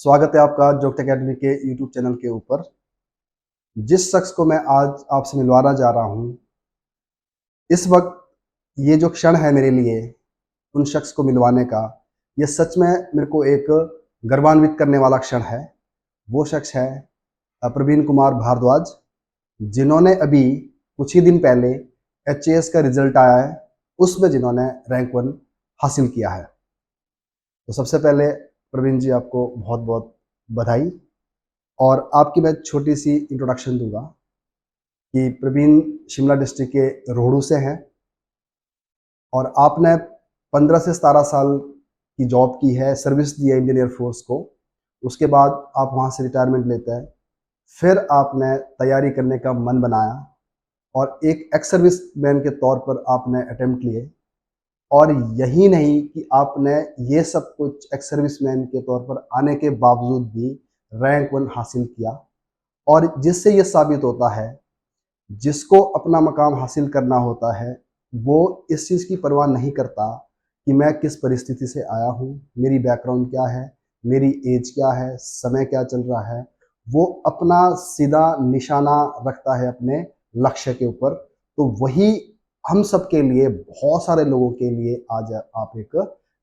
स्वागत है आपका जोग्ट एकेडमी के यूट्यूब चैनल के ऊपर। जिस शख्स को मैं आज आपसे मिलवाना जा रहा हूँ, इस वक्त ये जो क्षण है मेरे लिए उन शख्स को मिलवाने का, ये सच में मेरे को एक गर्वान्वित करने वाला क्षण है। वो शख्स है प्रवीण कुमार भारद्वाज, जिन्होंने अभी कुछ ही दिन पहले एचएएस का रिजल्ट आया है, उसमें जिन्होंने रैंक 1 हासिल किया है। तो सबसे पहले प्रवीण जी, आपको बहुत बहुत बधाई। और आपकी मैं छोटी सी इंट्रोडक्शन दूंगा कि प्रवीण शिमला डिस्ट्रिक्ट के रोहड़ू से हैं और आपने 15 से 17 साल की जॉब की है, सर्विस दी है इंडियन एयरफोर्स को। उसके बाद आप वहाँ से रिटायरमेंट लेते हैं, फिर आपने तैयारी करने का मन बनाया और एक एक्स सर्विस मैन के तौर पर आपने अटेम्प्ट लिए। और यही नहीं कि आपने ये सब कुछ एक्स सर्विसमैन के तौर पर आने के बावजूद भी रैंक 1 हासिल किया। और जिससे ये साबित होता है, जिसको अपना मकाम हासिल करना होता है, वो इस चीज़ की परवाह नहीं करता कि मैं किस परिस्थिति से आया हूँ, मेरी बैकग्राउंड क्या है, मेरी एज क्या है, समय क्या चल रहा है। वो अपना सीधा निशाना रखता है अपने लक्ष्य के ऊपर। तो वही हम सब के लिए, बहुत सारे लोगों के लिए आज आप एक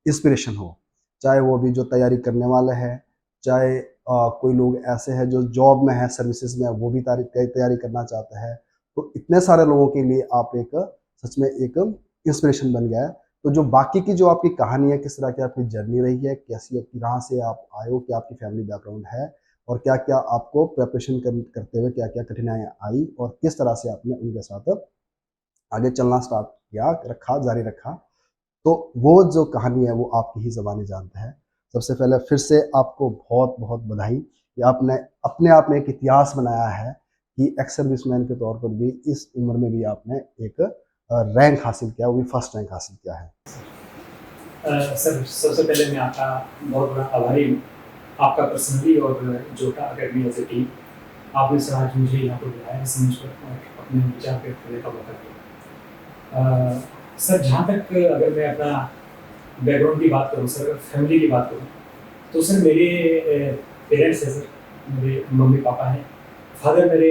इंस्पिरेशन हो। चाहे वो भी जो तैयारी करने वाले हैं, चाहे कोई लोग ऐसे हैं जो जॉब में है, सर्विसेज में, वो भी तैयारी करना चाहते हैं। तो इतने सारे लोगों के लिए आप एक सच में एक इंस्पिरेशन बन गया है। तो जो बाकी की जो आपकी कहानी है, किस तरह की आपकी जर्नी रही है, कैसी कहाँ से आप आए हो, क्या आपकी फैमिली बैकग्राउंड है और क्या क्या आपको प्रिपरेशन करते हुए क्या क्या कठिनाइयाँ आई और किस तरह से आपने उनके साथ आगे चलना स्टार्ट किया, रखा, जारी रखा। तो वो जो कहानी है वो आपकी ही ज़बानी जानते हैं। सबसे पहले फिर से आपको बहुत बहुत बधाई कि आपने अपने आप में एक इतिहास बनाया है कि एक्स सर्विसमैन के तौर पर भी इस उम्र में भी आपने एक रैंक हासिल किया, वो भी फर्स्ट रैंक हासिल किया है। सर, सबसे पहले मैं आपका बहुत बड़ा आभारी हूँ। आपका पर्सनली और जोटा अकेडमी एज ए टीम, आपने सर आज मुझे यहाँ पर बुलाया इस मंच पर और अपने विचार व्यक्त करने का मौका दिया। सर, जहाँ तक अगर मैं अपना बैकग्राउंड की बात करूँ सर, फैमिली की बात करूँ, तो सर मेरे पेरेंट्स हैं सर, मेरे मम्मी पापा हैं। फादर मेरे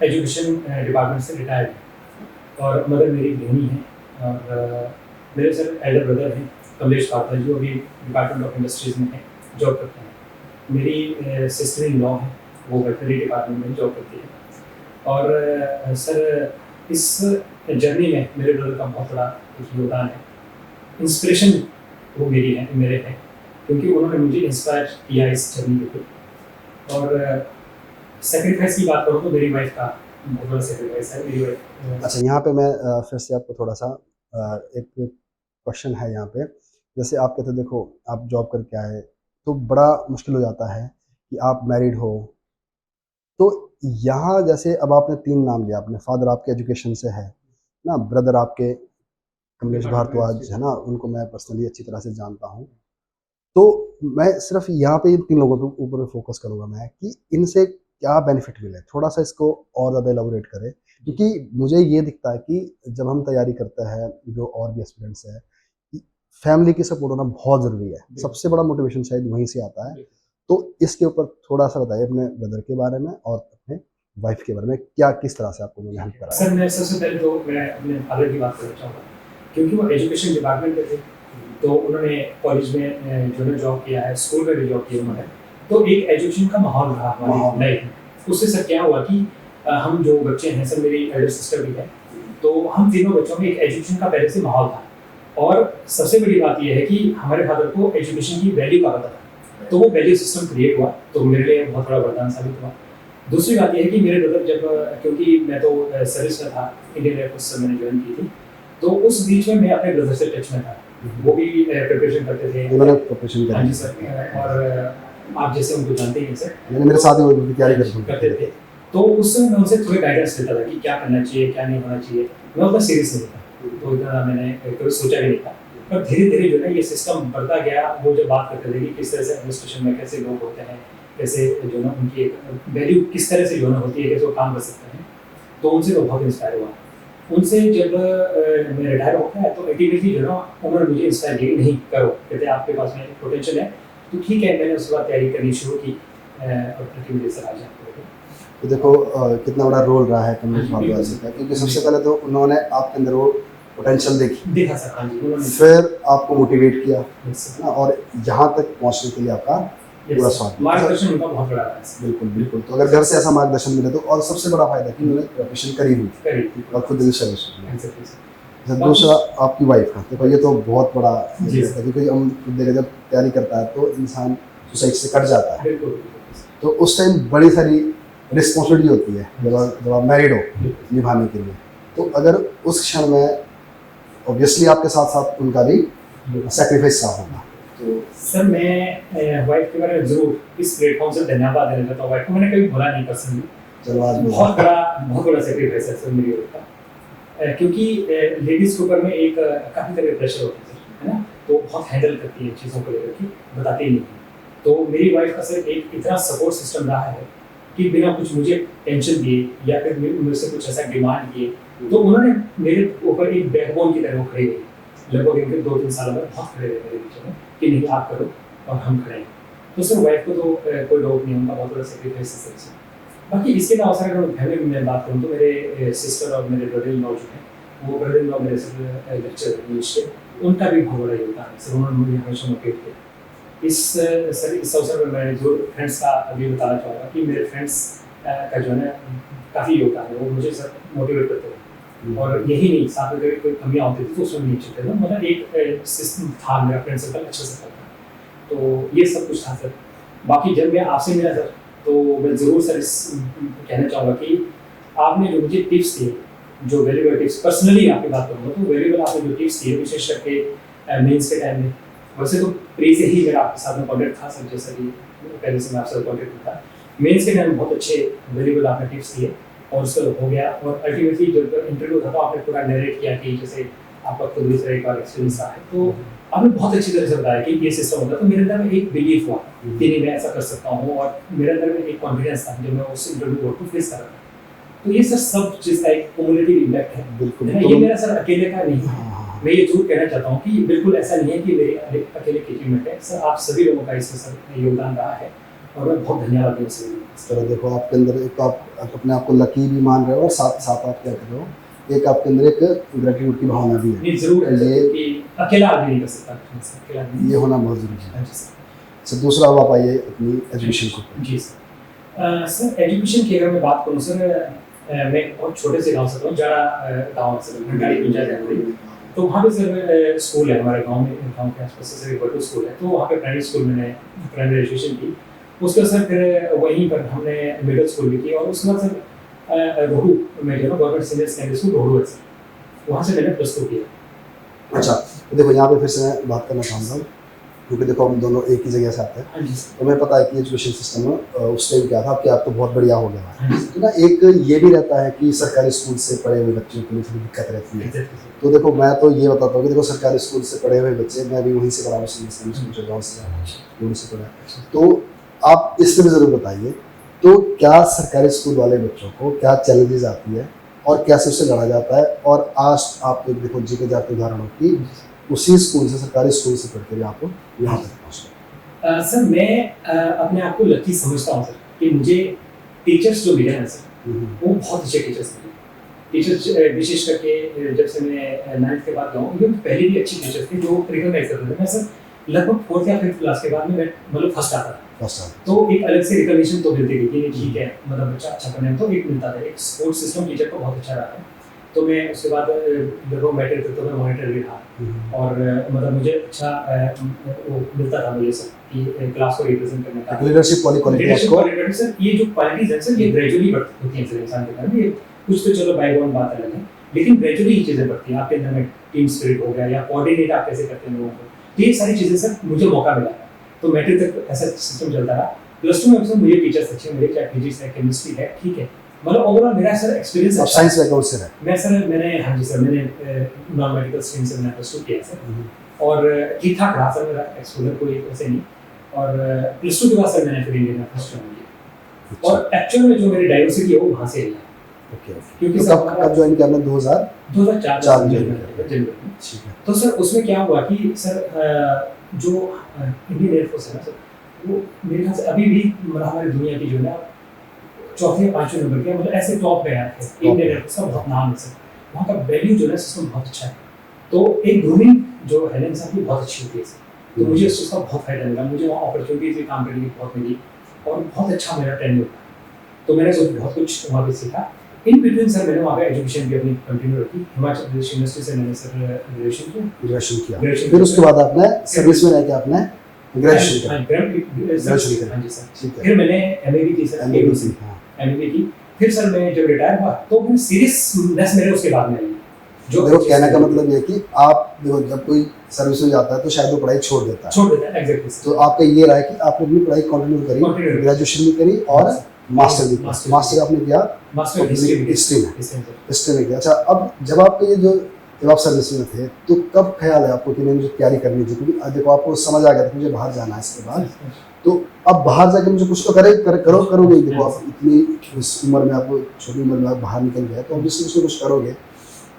एजुकेशन डिपार्टमेंट से रिटायर्ड हैं और मदर मेरी गृहिणी हैं। और मेरे सर एल्डर ब्रदर हैं कमलेश पात्रा, जो अभी डिपार्टमेंट ऑफ इंडस्ट्रीज़ में हैं, जॉब करते हैं। मेरी सिस्टर इन लॉ है, वो वेटनरी डिपार्टमेंट में जॉब करती है। और सर, इस जर्नी में मेरे ब्रदर का बहुत बड़ा योगदान है। इंस्पिरेशन वो मेरे हैं, क्योंकि उन्होंने मुझे इंस्पायर किया इस जर्नी के लिए। और सेक्रीफाइस की बात करूँ तो मेरी वाइफ का बहुत बड़ा सेक्रीफाइस है। मेरी वाइफ अच्छा, यहाँ पे मैं फिर से आपको थोड़ा सा एक क्वेश्चन है यहाँ पे। जैसे आप कहते देखो, आप जॉब करके आए तो बड़ा मुश्किल हो जाता है कि आप मैरिड हो। तो यहाँ जैसे अब आपने 3 नाम लिया, अपने फादर आपके एजुकेशन से है ना, ब्रदर आपके कमलेश भारद्वाज है ना, उनको मैं पर्सनली अच्छी तरह से जानता हूँ। तो मैं सिर्फ यहाँ पे इन 3 लोगों के ऊपर फोकस करूँगा मैं कि इनसे क्या बेनिफिट मिले, थोड़ा-सा इसको और ज़्यादा एलाबोरेट करें। क्योंकि मुझे ये दिखता है कि जब हम तैयारी करते हैं, जो और भी एस्पिरेंट्स हैं, फैमिली की सपोर्ट होना बहुत ज़रूरी है। सबसे बड़ा मोटिवेशन शायद वहीं से आता है। तो इसके ऊपर थोड़ा-सा बताइए अपने ब्रदर के बारे में और अपने वाइफ के बारे में, क्या किस तरह से आपको उन्होंने हेल्प करा है? सर, मैं सबसे पहले तो मैं अपने फादर की बात करना चाहूँगा, क्योंकि वो एजुकेशन डिपार्टमेंट में थे। तो उन्होंने कॉलेज में जो है जॉब किया है, स्कूल में भी जॉब किया उन्होंने। तो एक एजुकेशन का माहौल रहा हमारी लाइफ में। उससे सर क्या हुआ कि हम जो बच्चे हैं सर, मेरी एल्डर सिस्टर भी है, तो हम तीनों बच्चों में एक एजुकेशन का पहले से माहौल था। और सबसे बड़ी बात ये है कि हमारे फादर को एजुकेशन की वैल्यू का पता था, तो वो वैल्यू सिस्टम क्रिएट हुआ, तो मेरे लिए बहुत बड़ा वरदान साबित हुआ। दूसरी बात यह है कि मेरे ब्रदर जब, क्योंकि मैं तो सर्विस में था, इंडियन एयरफोर्स से मैंने ज्वाइन की थी, तो उस बीच में मैं अपने ब्रदर से टच में था। वो भी प्रिपरेशन करते थे। उन्होंने प्रिपरेशन करी? हाँ जी सर। और आप जैसे उनको जानते ही हैं सर, मेरे साथ ही उनकी तैयारी करते थे। तो उस समय मैं उनसे थोड़े गाइडेंस लेता था कि क्या करना चाहिए, क्या नहीं होना चाहिए। मैं उतना सीरियस नहीं था, तो इतना मैंने कभी सोचा भी नहीं था। पर धीरे धीरे जो है ये सिस्टम बढ़ता गया। वो जब बात करते थे कि किस तरह से एडमिनिस्ट्रेशन में कैसे लोग होते हैं, कैसे जो ना उनकी एक वैल्यू किस तरह से जो ना होती है, कैसे वो काम कर सकते हैं, तो उनसे मैं बहुत इंस्पायर हुआ। उनसे जब मैं रिटायर हो गया तो अल्टीमेटली जो ना उन्होंने मुझे इंस्पायर किया, नहीं करो, कहते आपके पास में पोटेंशियल है, तो ठीक है, मैंने उसके बाद तैयारी करनी शुरू की अपॉर्चुनिटी मिली सर आज आपको। तो देखो कितना बड़ा रोल रहा है कमलेश हाँ जी, भारद्वाज जी बिल्कुल। का, क्योंकि सबसे पहले तो उन्होंने आपके अंदर वो पोटेंशियल देखी, देखा सर, हाँ जी, उन्होंने फिर आपको मोटिवेट किया, यस है ना, और यहाँ तक पहुँचने के लिए आपका पूरा सर, साथ दिया। मार्गदर्शन उनका बहुत बड़ा रहा है सर। बिल्कुल बिल्कुल। तो अगर घर से ऐसा मार्गदर्शन मिले तो, और सबसे बड़ा फायदा कि उन्होंने प्रिपरेशन करी हुई थी करेक्ट, और खुद रिसर्च किया। Exactly sir. अच्छा, दूसरा आपकी वाइफ का, देखो ये तो बहुत बड़ा जी है, क्योंकि हम खुद देखा जब तैयारी करता है तो इंसान सोसाइटी से कट जाता है, बिल्कुल, बिल्कुल सर। तो उस टाइम बड़ी सारी रिस्पॉन्सिबिलिटी होती है जब आप मैरिड हो बिल्कुल। निभाने के लिए। तो अगर उस क्षण में ऑब्वियसली आपके साथ साथ उनका भी सेक्रीफाइस का होगा, तो सर मैं वाइफ के बारे में ज़रूर इस प्लेटफॉर्म से धन्यवाद देना चाहता हूँ। वाइफ को मैंने कभी भुला नहीं पर्सनली। चलो आज बहुत बड़ा सेक्रीफाइस है सर मेरी वाइफ का। क्योंकि लेडीज़ के ऊपर में एक काफ़ी तरह प्रेशर होता है सर, है ना? तो बहुत हैंडल करती है चीज़ों को लेकर के, बताती नहीं है। तो मेरी वाइफ का सर एक इतना सपोर्ट सिस्टम रहा है कि बिना कुछ मुझे टेंशन दिए या फिर मुझसे कुछ ऐसा डिमांड किए, तो उन्होंने मेरे ऊपर एक बैकबोन की तरह वो खड़ी रही। लगभग इनके 2-3 सालों में बहुत खड़े रहे मेरे बीच में कि नहीं आप करो और हम खड़े हैं। तो सर वाइफ को तो कोई डाउट नहीं, उनका बहुत बड़ा सेक्रीफाइस है सर। बाकी इसके अलावा सर अगर फैमिली में बात करूँ तो मेरे सिस्टर और मेरे ब्रदर इन लॉ जो हैं, वो ब्रदर इन लॉ मेरे सर लेक्चर हैं इंग्लिश के, उनका भी बहुत बड़ा योगदान है सर। उन्होंने मुझे हमेशा मोटिवेट किया। इस अवसर में मैं जो फ्रेंड्स का अभी बताना चाहूँगा कि मेरे फ्रेंड्स का जो है ना काफ़ी योगदान है, वो मुझे सर मोटिवेट करते हैं। और यही नहीं, साथ में अगर कोई कमियाँ होती थी तो उसमें नहीं चलते थे, मतलब एक सिस्टम था मेरा फ्रेंड सर्कल अच्छा से था। तो ये सब कुछ था सर। बाकी जब मैं आपसे मिला सर तो मैं ज़रूर सर इस कहना चाहूँगा कि आपने जो मुझे टिप्स दिए, जो वैल्यूएबल टिप्स, पर्सनली आपकी बात करूँगा तो वैल्यूएबल आपने जो टिप्स दिए विशेष करके मेंस के टाइम में, वैसे तो प्री से ही मेरा आपके साथ में कॉन्टेक्ट था सर, जैसा कि पहले से मैं आपसे कॉन्टेक्ट में था। मेंस के टाइम में बहुत अच्छे वैल्यूएबल आपने टिप्स दिए और उसका हो गया। और अल्टीमेटली जब इंटरव्यू था तो आपने पूरा नरेट किया कि जैसे आपका खुद भी सर एक बार एक्सपीरियंस रहा है, तो आपने बहुत अच्छी तरह से बताया कि ये सिस्टम होता है। तो मेरे अंदर में एक बिलीफ हुआ कि नहीं मैं ऐसा कर सकता हूँ, और मेरे अंदर में एक कॉन्फिडेंस था जब मैं उस इंटरव्यू बोर्ड को फेस कर रहा था। तो ये सर सब चीज़ का एक कम्युनिटी इम्पैक्ट है, बिल्कुल। है ना? ये मेरा सर अकेले का नहीं है। मैं ये जरूर कहना चाहता हूँ कि बिल्कुल ऐसा नहीं है कि मेरी अकेले की अचीवमेंट है सर, आप सभी लोगों का इसमें सर योगदान रहा है और मैं बहुत धन्यवाद दूँ सभी लोगों को। चलो देखो आपके अंदर एक तो आप अपने आप को लकी भी मान रहे हो, और साथ साथ आप क्या कर रहे हो, एक आपके अंदर एक ग्रेटिट्यूड की भावना भी है। नहीं जरूर है ये कि अकेला आदमी नहीं कर सकता, अकेला आदमी ये होना बहुत ज़रूरी है। हाँ जी सर। अच्छा, दूसरा अब आप आइए अपनी एजुकेशन को। जी सर। सर एजुकेशन की अगर मैं बात करूँ सर, मैं बहुत छोटे से गाँव से हूँ, जरा गाँव है सर, घंटाड़ी पंचायत है हमारी। तो वहाँ पे सर स्कूल है हमारे गाँव में, गाँव के आसपास सर एक बटू स्कूल है, तो वहाँ पे प्राइमरी स्कूल मैंने प्राइमरी एजुकेशन की। उसके सर फिर वहीं पर हमने मिडिल स्कूल भी की, और उसके बाद सर रोहू में जो है गवर्नमेंट सीनियर सेकेंडरी स्कूल रोहू है सर, वहाँ से मैंने +2 किया। अच्छा, तो देखो यहाँ पे फिर से मैं बात करना चाहूँगा, क्योंकि देखो हम दोनों एक ही जगह से आते हैं, हाँ जी सर। तो हमें पता है कि एजुकेशन सिस्टम में उस टाइम क्या था कि आप तो बहुत बढ़िया हो गया हाँ है। जी तो ना एक ये भी रहता है कि सरकारी स्कूल से पढ़े हुए बच्चों के लिए थोड़ी दिक्कत रहती है। Exactly sir. तो देखो मैं तो ये बताता हूँ कि देखो सरकारी स्कूल से पढ़े हुए बच्चे, मैं भी वहीं से पढ़ा हूँ, स्कूल गाँव से स्कूल से पढ़ा, तो आप इस पर भी ज़रूर बताइए, तो क्या सरकारी स्कूल वाले बच्चों को क्या चैलेंजेस आती है और कैसे उससे लड़ा जाता है, और आज आप देखो जी के जाते उदाहरण हो कि उसी स्कूल से, सरकारी स्कूल से पढ़ कर आप यहाँ तक पहुँचे। सर मैं अपने आप को लकी समझता हूँ सर कि मुझे टीचर्स जो मिले हैं सर वो बहुत अच्छे टीचर्स मिले। टीचर्स विशेष करके जब से मैं 9th के बाद गया हूँ, क्योंकि पहले भी अच्छे टीचर्स थे जो रिकॉग्नाइज करते थे। मैं सर लगभग 4th या 5th क्लास के बाद में मैं मतलब फर्स्ट आता था, तो एक अलग से रिकॉग्निशन तो मिलती थी कि ठीक है, मतलब बच्चा अच्छा करने में तो एक मिलता था। एक सपोर्ट सिस्टम टीचर का बहुत अच्छा रहा है। तो मैं उसके बाद लगभग मैट्रिक तक तो मैं मॉनिटर भी था, और मतलब मुझे अच्छा वो मिलता था मुझे सर कि क्लास को रिप्रेजेंट करने का लीडरशिप क्वालिटी। सर ये जो क्वालिटीज है सर ये ग्रेजुअली बढ़ती होती हैं सर इंसान के अंदर। ये कुछ तो चलो बैकग्राउंड बात अलग है, लेकिन ग्रेजुअली ये चीज़ें बढ़ती हैं आपके अंदर में। टीम स्पिरिट हो गया या कोऑर्डिनेट आप कैसे करते हैं लोगों को, तो ये सारी चीज़ें सर मुझे मौका मिला। तो मैट्रिक तक ऐसा सिस्टम चलता रहा। +2 में सर मुझे टीचर्स अच्छे मिले, चाहे फिजिक्स है, केमिस्ट्री है, ठीक है, मतलब ओवरऑल मेरा सर एक्सपीरियंस आप साइंस बैकग्राउंड से है। मैंने हाँ जी सर, मैंने नॉन मेडिकल स्ट्रीम से मैंने +2 किया सर, और ठीक ठाक रहा सर मेरा एक्सपोजर, कोई ऐसे नहीं। और +2 के बाद सर मैंने फिर इंडियन फर्स्ट ज्वाइन किया, और एक्चुअल में जो मेरी डाइवर्सिटी है वो वहाँ से आई है। ओके, क्योंकि तो कब ज्वाइन किया आपने? 2004 2004 में। जनवरी में। तो सर उसमें क्या हुआ कि सर जो इंडियन एयरफोर्स है ना सर, वो मेरे ख्याल से अभी भी मतलब हमारी दुनिया की जो है ना चौथे या पांचवें नंबर के मतलब ऐसे टॉप पे आते हैं। इंडियन एयरफोर्स का बहुत नाम है सर, वहाँ का वैल्यू जो है सिस्टम बहुत अच्छा है। तो एक ग्रूमिंग जो है ना इंसान की बहुत अच्छी होती है सर, तो मुझे उस चीज़ का बहुत फायदा मिला, मुझे वहाँ अपॉर्चुनिटी से काम करने की बहुत मिली और बहुत अच्छा मेरा टेन्योर था। तो मैंने सब बहुत कुछ वहाँ पे सीखा। इन बिटवीन सर मैंने वहाँ पे एजुकेशन भी अपनी कंटिन्यू रखी। हिमाचल प्रदेश यूनिवर्सिटी से मैंने सर ग्रेजुएशन किया। ग्रेजुएशन किया, ग्रेजुएशन फिर उसके बाद आपने सर्विस में रह के आपने ग्रेजुएशन किया। हाँ, ग्रेजुएशन किया। हाँ जी सर। ठीक है, फिर मैंने एमएबी की सर, MBA, हाँ। एमएबी की। फिर सर मैं जब रिटायर हुआ तो मैं सीरियसनेस मेरे उसके बाद में आई। जो देखो कहने का मतलब ये है कि आप देखो जब कोई सर्विस में जाता है तो शायद वो पढ़ाई छोड़ देता है, छोड़ देता है एग्जैक्टली। तो आपका ये रहा है कि आपने अपनी पढ़ाई कंटिन्यू करी, ग्रेजुएशन भी करी और मास्टर भी किया। मास्टर आपने किया मास्टर हिस्ट्री में। हिस्ट्री में किया। अच्छा, अब जब आपके ये जो जब आप सर्विस में थे तो कब ख्याल है आपको कि नहीं मुझे तैयारी करनी थी, क्योंकि देखो आपको समझ आ गया था मुझे बाहर जाना है इसके बाद, तो अब बाहर जाके मुझे कुछ तो करोगे। देखो आप इतनी इस उम्र में, आपको छोटी उम्र में आप बाहर निकल गए तो ऑब्वियसली कुछ करोगे।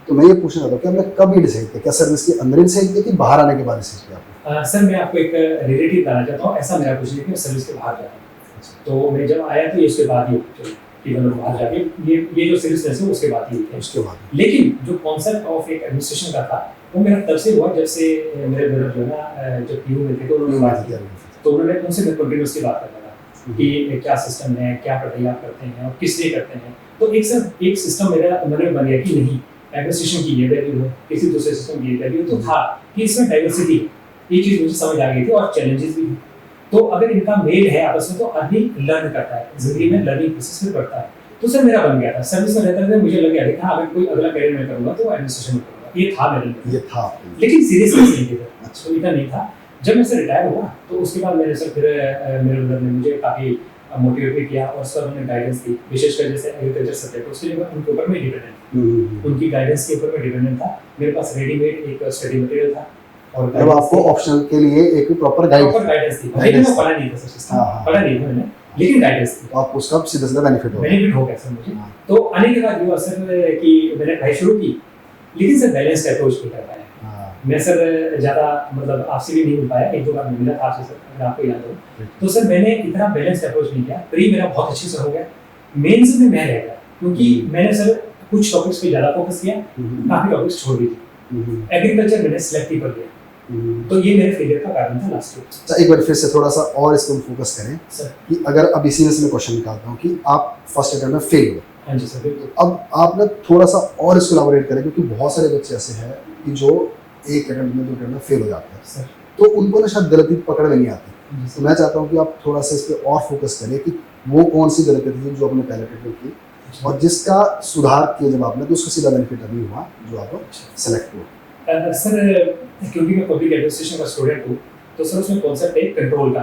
तो मैं ये पूछना चाहता हूँ कि आपने कब ये डिसाइड किया, क्या सर्विस के अंदर ही डिसाइड किया कि बाहर आने के बाद डिसाइड किया आपने? सर मैं आपको एक रिलेटिव बताना चाहता हूँ, ऐसा मेरा कुछ नहीं कि सर्विस के बाहर जाना। तो मैं जब आया तो ये उसके बाद ही कि मतलब बाहर जाके ये जो सीरियसनेस है उसके बाद ही हुई है। उसके बाद लेकिन जो कॉन्सेप्ट ऑफ एक एडमिनिस्ट्रेशन का था वो मेरा तब से हुआ जब से मेरे ब्रदर जो है ना जब पीयू में थे तो उन्होंने बात किया, तो उन्होंने उनसे मैं कंटिन्यूसली बात करने लगा कि क्या सिस्टम है, क्या पढ़ाई आप करते हैं और किस लिए करते हैं। तो एक सिस्टम मेरा मन में बन गया कि नहीं एडमिनिस्ट्रेशन की ये वैल्यू है, किसी दूसरे सिस्टम की ये वैल्यू तो था कि इसमें डाइवर्सिटी है, ये चीज़ मुझे समझ आ गई थी और चैलेंजेस भी। तो अगर इनका मेल है आपस में तो आदमी लर्न करता है, जिंदगी में लर्निंग प्रोसेस में बढ़ता है। तो सर मेरा बन गया था, सर्विस में रहते मुझे लग गया था अगर कोई अगला करियर में करूंगा तो एडमिनिस्ट्रेशन में करूंगा, ये था मेरे लिए, ये था। लेकिन सीरियसनेस नहीं थी सर। अच्छा, इतना नहीं था। जब मैं सर रिटायर हुआ तो उसके बाद मैंने सर फिर मेरे ब्रदर ने मुझे काफ़ी मोटिवेट भी किया और सर उन्होंने गाइडेंस दी, विशेषकर जैसे एग्रीकल्चर सब्जेक्ट उसके लिए उनके ऊपर मैं डिपेंडेंट, उनकी गाइडेंस के ऊपर मैं डिपेंडेंट था। मेरे पास रेडीमेड एक स्टडी मटेरियल था और जब आपको ऑप्शनल के लिए एक प्रॉपर गाइडेंस थी, लेकिन मैं पढ़ा नहीं था सर सिस्टम, पढ़ा नहीं था मैंने, लेकिन गाइडेंस थी। तो आपको उसका सीधा सीधा बेनिफिट हो गया सर मुझे। तो आने के बाद ये हुआ सर कि मैंने पढ़ाई शुरू की, लेकिन सर बैलेंस्ड अप्रोच नहीं कर पाया मैं सर। ज़्यादा मतलब आपसे भी नहीं मिल पाया, एक दो बार मिला था आपसे सर, अगर आपको याद हो तो सर मैंने इतना बैलेंस्ड अप्रोच नहीं किया। प्री मेरा बहुत अच्छे से हो गया, मेंस में मैं रह गया क्योंकि मैंने सर कुछ टॉपिक्स पे ज़्यादा फोकस किया, काफ़ी टॉपिक्स छोड़ दी थी। एग्रीकल्चर मैंने सिलेक्टिव कर लिया, तो ये मेरे फेलियर का कारण था लास्ट ईयर। अच्छा, एक बार फिर से थोड़ा सा और इस पर फोकस करें सर कि अगर अब इसी में से मैं क्वेश्चन निकालता हूँ कि आप फर्स्ट अटेम्प्ट में फेल हुए। हाँ जी सर, बिल्कुल। अब आपने थोड़ा सा और इसको इलाबोरेट करें, क्योंकि बहुत सारे बच्चे ऐसे हैं कि जो एक अटेम्प्ट में 2 अटेम्प्ट में फेल हो जाते हैं सर, तो उनको ना शायद गलती पकड़ में नहीं आती। तो मैं चाहता हूँ कि आप थोड़ा सा इस पर और फोकस करें कि वो कौन सी गलती थी जो आपने पहले अटेम्प्ट में की और जिसका सुधार किया जब आपने तो उसका सीधा बेनिफिट अभी हुआ जो आपको सेलेक्ट हुआ। सर क्योंकि मैं पब्लिक एडमिनिस्ट्रेशन का स्टूडेंट हूँ तो सर उसमें कॉन्सेप्ट है कंट्रोल का।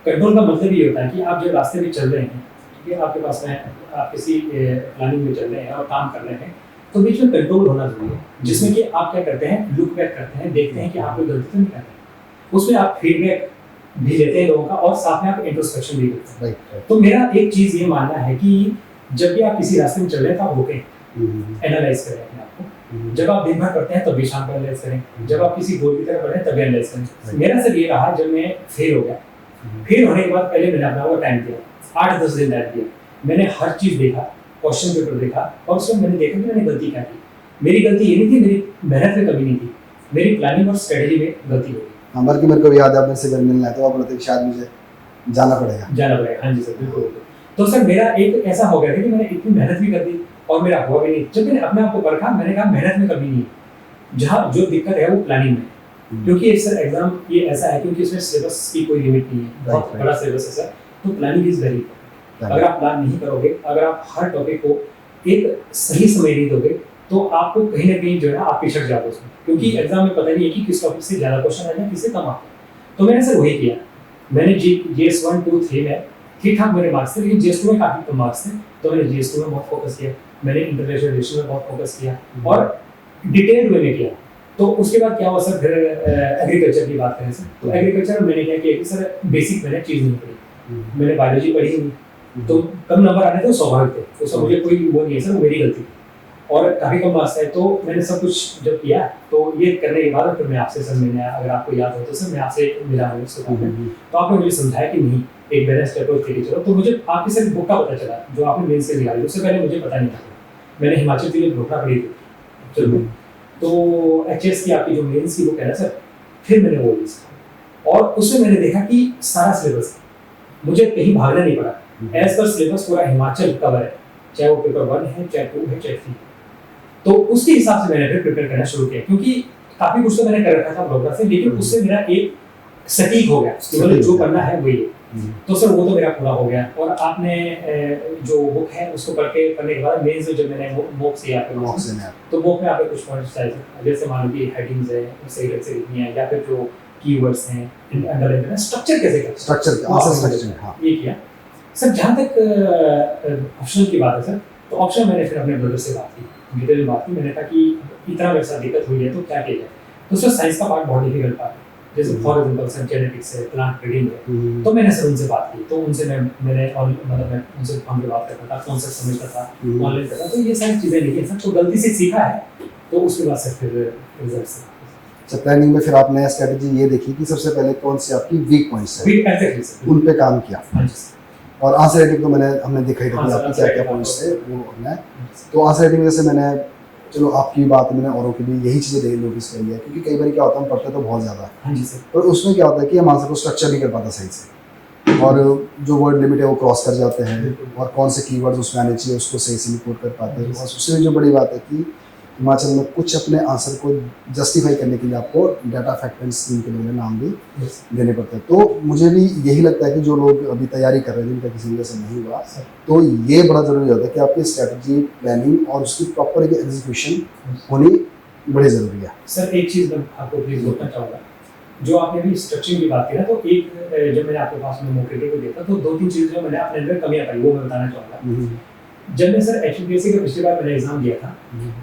कंट्रोल का मतलब ये होता है कि आप जब रास्ते में चल रहे हैं, ठीक है, आपके पास में आप किसी प्लानिंग में चल रहे हैं और काम कर रहे हैं, तो बीच में कंट्रोल होना जरूरी है, जिसमें कि आप क्या करते हैं, लुक बैक करते हैं, देखते हैं कि आप कोई गलती तो नहीं कर रहे, उसमें आप फीडबैक भी लेते हैं लोगों का और साथ में आप इंट्रोस्पेक्शन भी करते हैं। तो मेरा एक चीज़ ये मानना है कि जब भी आप किसी रास्ते में चल रहे हैं तो आप रुकें, एनालाइज करें अपने आप को। जब आप दिन भर करते हैं तब भी शाम को एनालाइज करें, जब आप किसी गोल की तरफ बढ़े तब भी एनालाइज करें। मेरा सर ये रहा, जब मैं फेल हो गया, फेल होने के बाद पहले मैंने अपना वो टाइम दिया, 8-10 दिन टाइम दिया, मैंने हर चीज़ देखा, क्वेश्चन पेपर देखा और उसमें मैंने देखा कि मैंने गलती क्या की। मेरी गलती ये नहीं थी, मेरी मेहनत में कमी नहीं थी, मेरी प्लानिंग और स्ट्रेटजी में गलती हो गई। हमारे मेरे को भी याद है, आप मेरे से घर मिलना है तो आप बोलते कि शायद मुझे जाना पड़ेगा। हाँ जी सर, बिल्कुल। तो सर मेरा एक ऐसा हो गया था कि मैंने इतनी मेहनत भी कर दी और मेरा हुआ भी नहीं। जब मैंने अपने आप को परखा, मैंने कहा मेहनत में कमी नहीं है, जहाँ जो दिक्कत है वो प्लानिंग में। क्योंकि सर एग्जाम ये ऐसा है क्योंकि इसमें सिलेबस की कोई लिमिट नहीं है, बहुत बड़ा सिलेबस है सर, तो प्लानिंग इज वेरी इंपॉर्टेंट। अगर आप प्लान नहीं करोगे, अगर आप हर टॉपिक को एक सही समय नहीं दोगे तो आपको कहीं ना कहीं जो है आप पिछड़ जाओगे उसमें, क्योंकि एग्जाम में पता नहीं है कि किस टॉपिक से ज़्यादा क्वेश्चन आए हैं, किससे कम आते हैं। तो मैंने सर वही किया, मैंने GS 1, 2, 3 में ठीक ठाक मेरे मार्क्स थे, लेकिन GS 2 में काफ़ी कम मार्क्स थे, तो मैंने GS 2 में बहुत फोकस किया, मैंने इंटरनेशनल रिलेशन में बहुत फोकस किया और डिटेल वे में किया। तो उसके बाद क्या हुआ सर, फिर एग्रीकल्चर की बात करें सर, तो एग्रीकल्चर में मैंने क्या किया कि सर बेसिक मैंने चीज़ नहीं पढ़ी, मैंने बायोलॉजी पढ़ी नहीं, तो कम नंबर आने थे, स्वाभाविक थे, उसका मुझे कोई वो नहीं है सर, वो मेरी गलती थी। और काफ़ी कम मार्क्स आए। तो मैंने सब कुछ जब किया तो ये करने के बाद फिर मैं आपसे सर मैंने, अगर आपको याद हो तो सर मैं आपसे मिला हूँ उसके बाद में, तो आपने मुझे समझाया कि नहीं एक बैलेंस्ड अप्रोच लेके चलो। तो मुझे आपकी सर बुक का पता चला जो आपने मेंस के निकाली, उससे पहले मुझे पता नहीं था। मैंने हिमाचल के लिए ढोकरा पढ़ी थी चलो, तो एचएस की आपकी जो मेंस की बुक है ना सर, फिर मैंने वो ली और उसमें मैंने देखा कि सारा सिलेबस मुझे कहीं भागना नहीं पड़ा। एज पर सिलेबस पूरा हिमाचल कवर है, चाहे वो पेपर 1 है, चाहे 2 है, चाहे 3। तो उसके हिसाब से मैंने फिर प्रिपेयर करना शुरू किया, क्योंकि काफी कुछ तो मैंने कर रखा था ब्लॉगर से, लेकिन उससे मेरा एक सटीक हो गया कि मतलब जो करना है वही है। तो सर वो तो मेरा पूरा हो गया। और आपने जो बुक है उसको करने के बाद मेंस में जब मैंने मॉक से तो मॉक में आपके कुछ पॉइंट्स आए थे, जैसे मान लो कि हेडिंग्स है सही ढंग से लिखनी है, या फिर जो कीवर्ड्स हैं अंडरलाइन करना, स्ट्रक्चर कैसे करना, स्ट्रक्चर हाँ ये किया। सर जहाँ तक ऑप्शनल की बात है सर, तो ऑप्शन मैंने फिर अपने ब्रदर से बात की, डिटेल में बात की। मैंने कहा कि इतना मेरे साथ दिक्कत हुई है तो क्या किया जाए। तो सर साइंस का पार्ट बहुत डिफिकल्ट पार्ट है, जैसे फॉर एग्जांपल सर जेनेटिक्स है, प्लांट ब्रीडिंग है। तो मैंने सर उनसे बात की, तो उनसे मैंने और मतलब मैं उनसे फोन पे बात करता था, कॉन्सेप्ट समझता था, ऑनलाइन करता था। तो ये सारी चीज़ें लिखी सर, तो गलती से सीखा है। तो उसके बाद सर फिर रिजल्ट से अच्छा, प्लानिंग में फिर आपने स्ट्रेटजी ये देखी कि सबसे पहले कौन सी आपकी वीक पॉइंट्स है, उन पे काम किया। और आंसर राइटिंग तो हमने देखा ही था कि आपकी क्या क्या पॉइंट्स थे वो हमने। तो आंसर राइटिंग में जैसे मैंने, चलो आपकी बात मैंने औरों की भी यही चीज़ें नोटिस करी है, क्योंकि कई बार क्या होता है हम पढ़ते तो बहुत ज़्यादा है, पर उसमें क्या होता है कि हम आंसर को स्ट्रक्चर नहीं कर पाते सही से, और जो वर्ड लिमिट है वो क्रॉस कर जाते हैं, और कौन से कीवर्ड्स उसमें आने चाहिए उसको सही से नहीं कोट कर पाते। और उससे जो बड़ी बात है कि हिमाचल में कुछ अपने आंसर को जस्टिफाई करने के लिए आपको डाटा फैक्ट एंड स्कीम के लिए नाम भी देने पड़ते हैं। तो मुझे भी यही लगता है कि जो लोग अभी तैयारी कर रहे हैं जिनका किसी वजह से नहीं हुआ, तो ये बड़ा ज़रूरी होता है कि आपकी स्ट्रैटेजी प्लानिंग और उसकी प्रॉपर एक एग्जीक्यूशन होनी बड़ी ज़रूरी है। सर एक चीज़ मैं आपको प्लीज बोलना चाहूँगा, जो आपने भी स्ट्रक्चरिंग की बात की ना, तो एक जब मैंने आपके पास में मॉक को देखा तो 2-3 चीज़ें जो मैंने अपने अंदर कमियाँ पाई वो मैं बताना चाहूँगा। जब मैं सर एचपीएससी का पिछली बार मैंने एग्जाम दिया था,